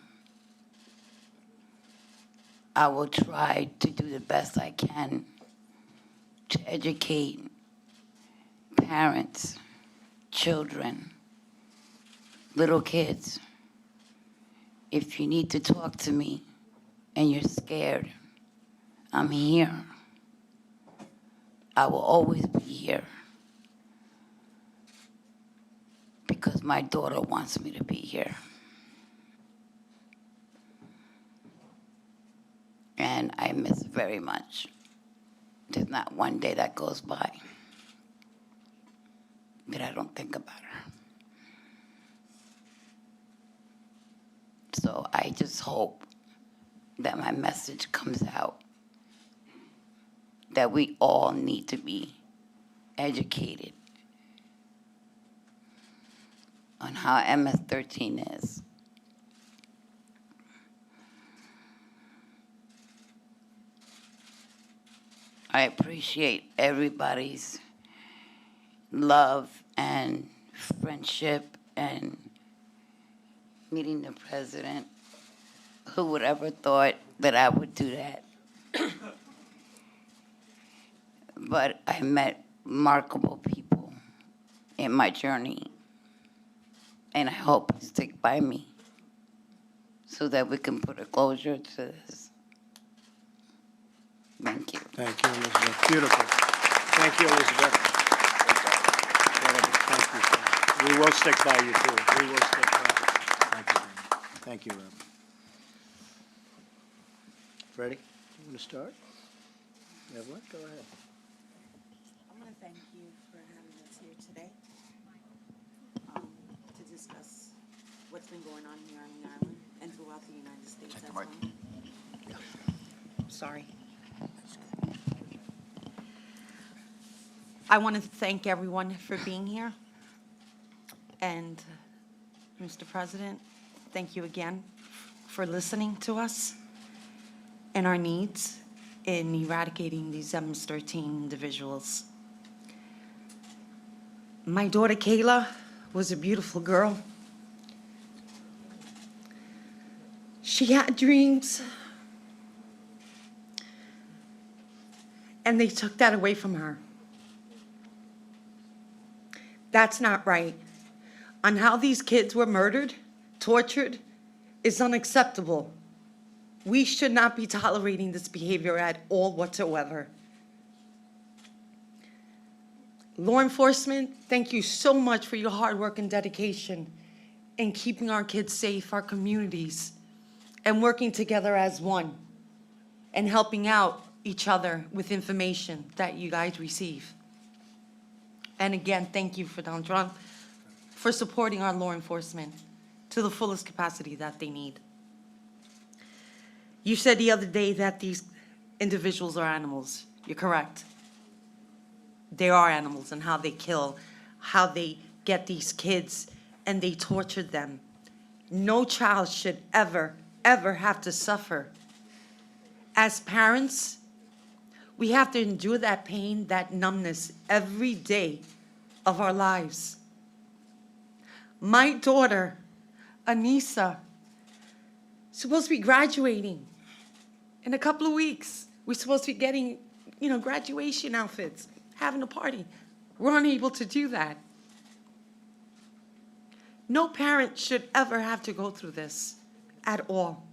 I will try to do the best I can to educate parents, children, little kids. If you need to talk to me and you're scared, I'm here. I will always be here because my daughter wants me to be here. And I miss her very much. There's not one day that goes by that I don't think about her. So I just hope that my message comes out, that we all need to be educated on how MS-13 is. I appreciate everybody's love and friendship and meeting the president. Who would ever thought that I would do that? But I met remarkable people in my journey, and I hope you stick by me so that we can put a closure to this. Thank you. Thank you, Elizabeth. Beautiful. Thank you, Elizabeth. Thank you. We will stick by you, too. We will stick by you. Thank you, Reverend. Thank you, Reverend. Freddie, you want to start? Evelyn, go ahead. I want to thank you for having us here today to discuss what's been going on here on the island and throughout the United States as well. Sorry. I want to thank everyone for being here. And Mr. President, thank you again for listening to us and our needs in eradicating these MS-13 individuals. My daughter Kayla was a beautiful girl. She had dreams, and they took that away from her. That's not right. On how these kids were murdered, tortured, is unacceptable. We should not be tolerating this behavior at all whatsoever. Law enforcement, thank you so much for your hard work and dedication in keeping our kids safe, our communities, and working together as one, and helping out each other with information that you guys receive. And again, thank you for Donald Trump for supporting our law enforcement to the fullest capacity that they need. You said the other day that these individuals are animals. You're correct. They are animals, and how they kill, how they get these kids and they torture them. No child should ever, ever have to suffer. As parents, we have to endure that pain, that numbness every day of our lives. My daughter, Anissa, is supposed to be graduating in a couple of weeks We're supposed to be getting, graduation outfits, having a party. We're unable to do that. No parent should ever have to go through this at all.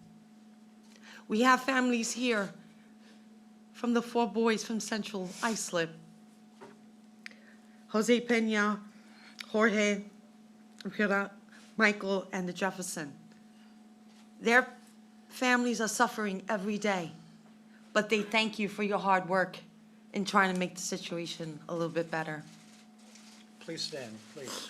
We have families here from the 4 boys from Central Islip. Jose Peña, Jorge, Rivera, Michael, and the Jefferson. Their families are suffering every day, but they thank you for your hard work in trying to make the situation a little bit better. Please stand, please.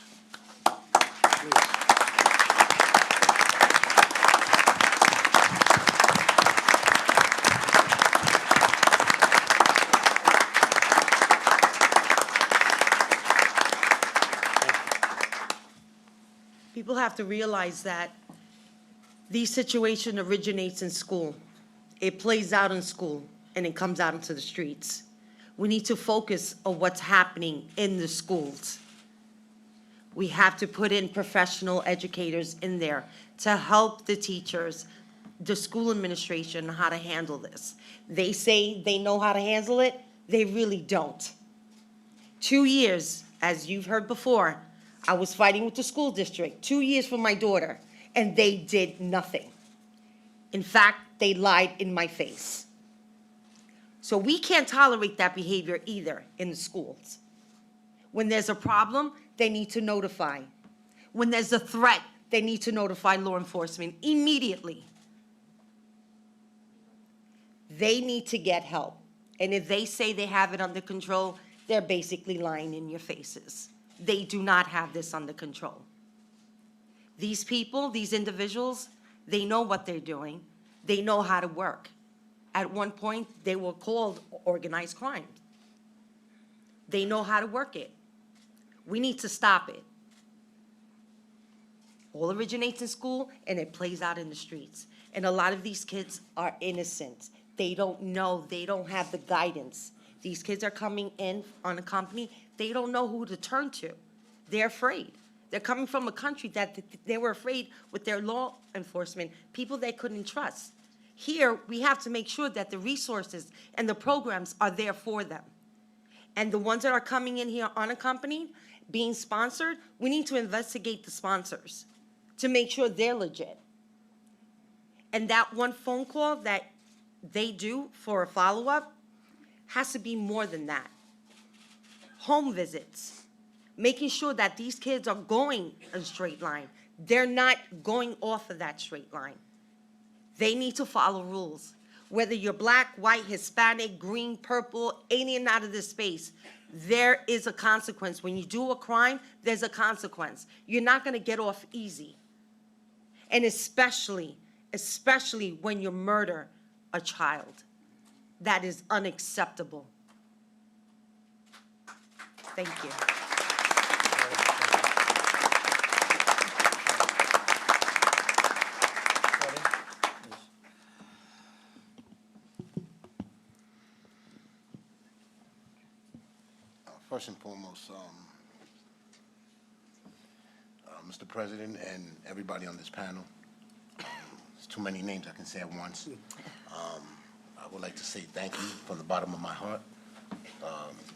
People have to realize that these situation originates in school. It plays out in school, and it comes out into the streets. We need to focus on what's happening in the schools. We have to put in professional educators in there to help the teachers, the school administration, how to handle this. They say they know how to handle it. They really don't. 2 years, as you've heard before, I was fighting with the school district, 2 years for my daughter, and they did nothing. In fact, they lied in my face. So we can't tolerate that behavior either in the schools. When there's a problem, they need to notify. When there's a threat, they need to notify law enforcement immediately. They need to get help. And if they say they have it under control, they're basically lying in your faces. They do not have this under control. These people, these individuals, they know what they're doing. They know how to work. At one point, they were called organized crime. They know how to work it. We need to stop it. All originates in school, and it plays out in the streets. And a lot of these kids are innocent. They don't know. They don't have the guidance. These kids are coming in unaccompanied. They don't know who to turn to. They're afraid. They're coming from a country that they were afraid with their law enforcement, people they couldn't trust. Here, we have to make sure that the resources and the programs are there for them. And the ones that are coming in here unaccompanied, being sponsored, we need to investigate the sponsors to make sure they're legit. And that one phone call that they do for a follow-up has to be more than that. Home visits, making sure that these kids are going a straight line. They're not going off of that straight line. They need to follow rules. Whether you're black, white, Hispanic, green, purple, alien out of this space, there is a consequence. When you do a crime, there's a consequence. You're not going to get off easy. And especially when you murder a child. That is unacceptable. Thank you. First and foremost, Mr. President and everybody on this panel, there's too many names I can say at once. I would like to say thank you from the bottom of my heart.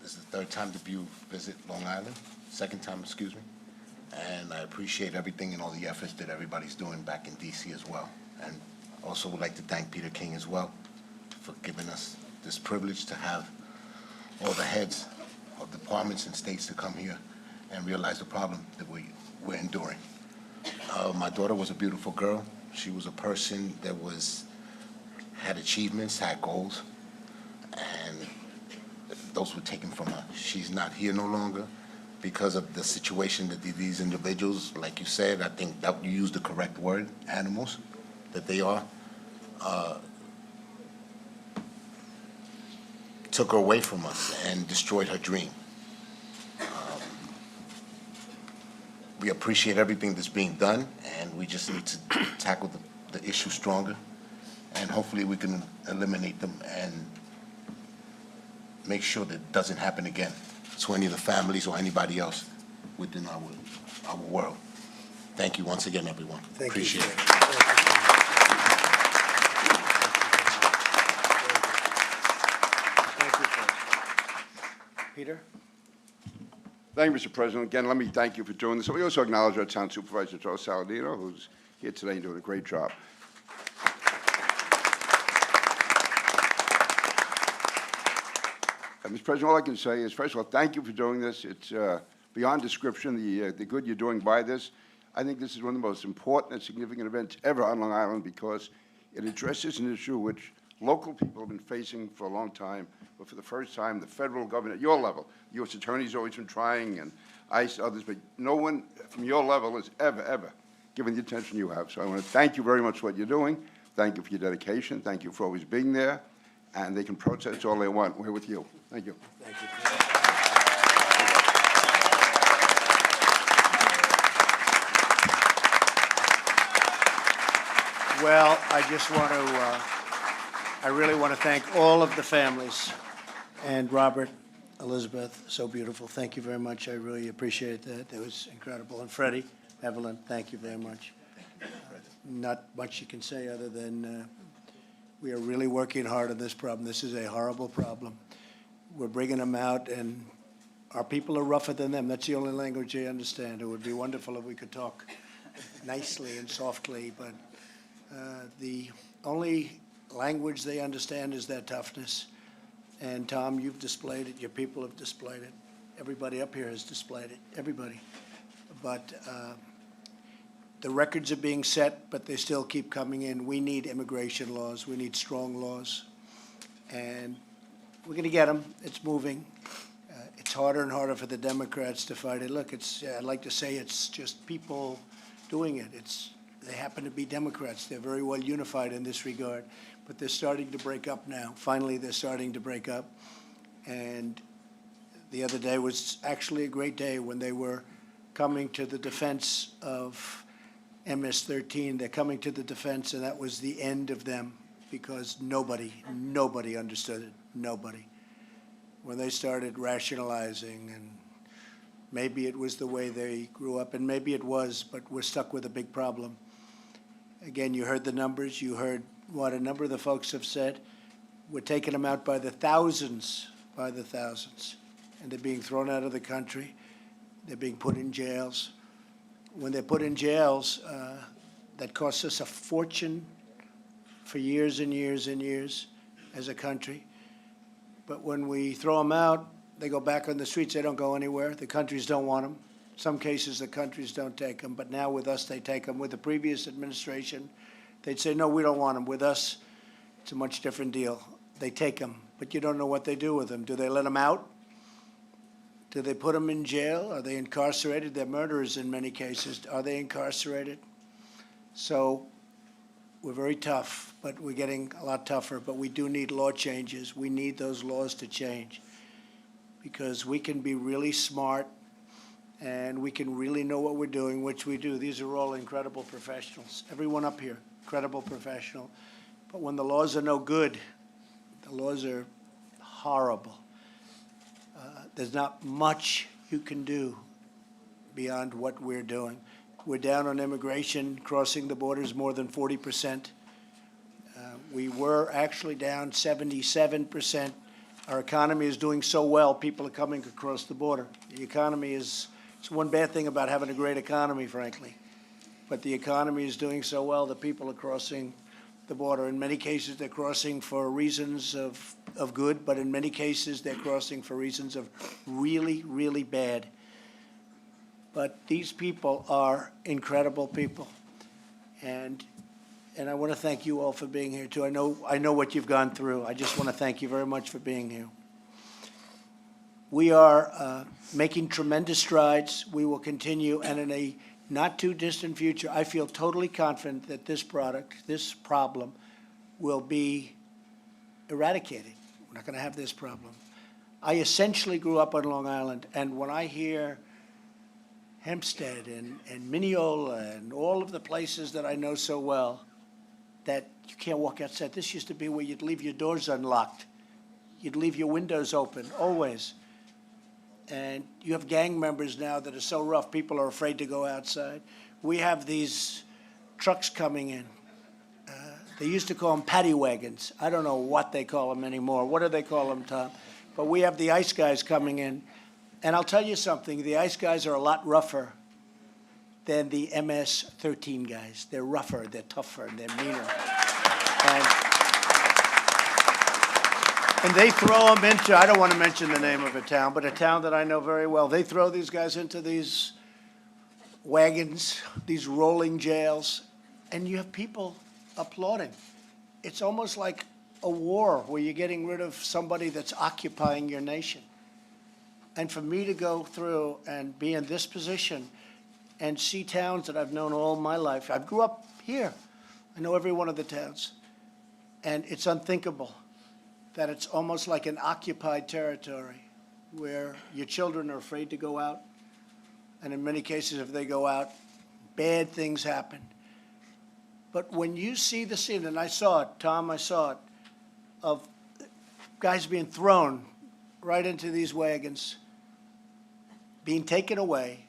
This is the third time that you visit Long Island, second time, excuse me. And I appreciate everything and all the efforts that everybody's doing back in DC as well. And also would like to thank Peter King as well for giving us this privilege to have all the heads of departments and states to come here and realize the problem that we're enduring. My daughter was a beautiful girl. She was a person that had achievements, had goals, and those were taken from her. She's not here no longer because of the situation that these individuals, like you said, I think that you used the correct word, animals, that they are, took her away from us and destroyed her dream. We appreciate everything that's being done, and we just need to tackle the issue stronger, and hopefully we can eliminate them and make sure that it doesn't happen again to any of the families or anybody else within our world. Thank you once again, everyone. Appreciate it. Peter? Thank you, Mr. President. Again, let me thank you for doing this. We also acknowledge our town supervisor, Joe Saladino, who's here today and doing a great job. Mr. President, all I can say is, first of all, thank you for doing this. It's beyond description, the good you're doing by this. I think this is one of the most important and significant events ever on Long Island because it addresses an issue which local people have been facing for a long time, but for the first time, the federal government at your level, the U.S. Attorney's always been trying, and ICE, others, but no one from your level has ever given the attention you have. So I want to thank you very much for what you're doing. Thank you for your dedication. Thank you for always being there. And they can protest all they want. We're with you. Thank you. Thank you. Well, I really want to thank all of the families, and Robert, Elizabeth, so beautiful. Thank you very much. I really appreciate that. That was incredible. And Freddie, Evelyn, thank you very much. Not much you can say other than we are really working hard on this problem. This is a horrible problem. We're bringing them out, and our people are rougher than them. That's the only language they understand. It would be wonderful if we could talk nicely and softly, but the only language they understand is their toughness. And Tom, you've displayed it. Your people have displayed it. Everybody up here has displayed it. Everybody. But the records are being set, but they still keep coming in. We need immigration laws. We need strong laws. And we're going to get them. It's moving. It's harder and harder for the Democrats to fight it. Look, I'd like to say it's just people doing it. They happen to be Democrats. They're very well unified in this regard. But they're starting to break up now. Finally, they're starting to break up. And the other day was actually a great day when they were coming to the defense of MS-13. They're coming to the defense, and that was the end of them because nobody understood it. Nobody. When they started rationalizing, and maybe it was the way they grew up, and maybe it was, but we're stuck with a big problem. Again, you heard the numbers. You heard what a number of the folks have said. We're taking them out by the thousands, and they're being thrown out of the country. They're being put in jails. When they're put in jails, that costs us a fortune for years and years and years as a country. But when we throw them out, they go back on the streets. They don't go anywhere. The countries don't want them. Some cases, the countries don't take them. But now with us, they take them. With the previous administration, they'd say, no, we don't want them. With us, it's a much different deal. They take them, but you don't know what they do with them. Do they let them out? Do they put them in jail? Are they incarcerated? They're murderers in many cases. Are they incarcerated? So we're very tough, but we're getting a lot tougher. But we do need law changes. We need those laws to change because we can be really smart and we can really know what we're doing, which we do. These are all incredible professionals. Everyone up here, incredible professional. But when the laws are no good, the laws are horrible. There's not much you can do beyond what we're doing. We're down on immigration, crossing the borders more than 40%. We were actually down 77%. Our economy is doing so well, people are coming across the border. The economy is, it's one bad thing about having a great economy, frankly. But the economy is doing so well that people are crossing the border. In many cases, they're crossing for reasons of good, but in many cases, they're crossing for reasons of really, really bad. But these people are incredible people. And I want to thank you all for being here, too. I know what you've gone through. I just want to thank you very much for being here. We are making tremendous strides. We will continue, and in a not-too-distant future, I feel totally confident that this problem, will be eradicated. We're not going to have this problem. I essentially grew up on Long Island, and when I hear Hempstead and Mineola and all of the places that I know so well, that you can't walk outside. This used to be where you'd leave your doors unlocked. You'd leave your windows open, always. And you have gang members now that are so rough, people are afraid to go outside. We have these trucks coming in. They used to call them paddy wagons. I don't know what they call them anymore. What do they call them, Tom? but we have the ICE guys coming in. And I'll tell you something, the ICE guys are a lot rougher than the MS-13 guys. They're rougher, they're tougher, and they're meaner. And they throw them into, I don't want to mention the name of a town, but a town that I know very well. They throw these guys into these wagons, these rolling jails, and you have people applauding. It's almost like a war where you're getting rid of somebody that's occupying your nation. And for me to go through and be in this position and see towns that I've known all my life. I grew up here. I know every one of the towns. And it's unthinkable that it's almost like an occupied territory where your children are afraid to go out. And in many cases, if they go out, bad things happen. But when you see the scene, and I saw it, Tom, I saw it, of guys being thrown right into these wagons, being taken away,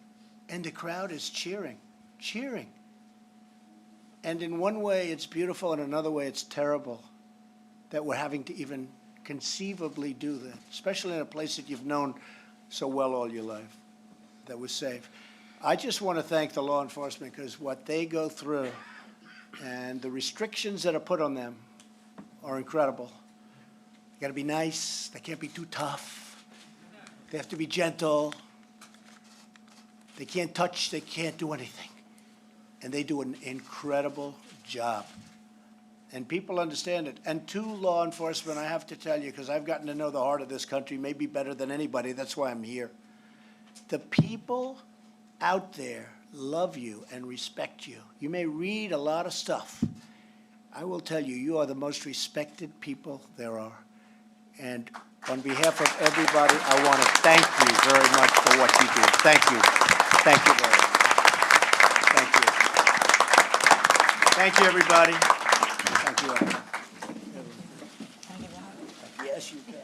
and the crowd is cheering, cheering. And in one way, it's beautiful, and another way, it's terrible that we're having to even conceivably do that, especially in a place that you've known so well all your life, that was safe. I just want to thank the law enforcement, because what they go through and the restrictions that are put on them are incredible. They got to be nice. They can't be too tough. They have to be gentle. They can't touch, they can't do anything. And they do an incredible job. And people understand it. And to law enforcement, I have to tell you, because I've gotten to know the heart of this country maybe better than anybody, that's why I'm here. The people out there love you and respect you. You may read a lot of stuff. I will tell you, you are the most respected people there are. And on behalf of everybody, I want to thank you very much for what you do. Thank you. Thank you very much. Thank you. Thank you, everybody. Thank you. Yes, you can.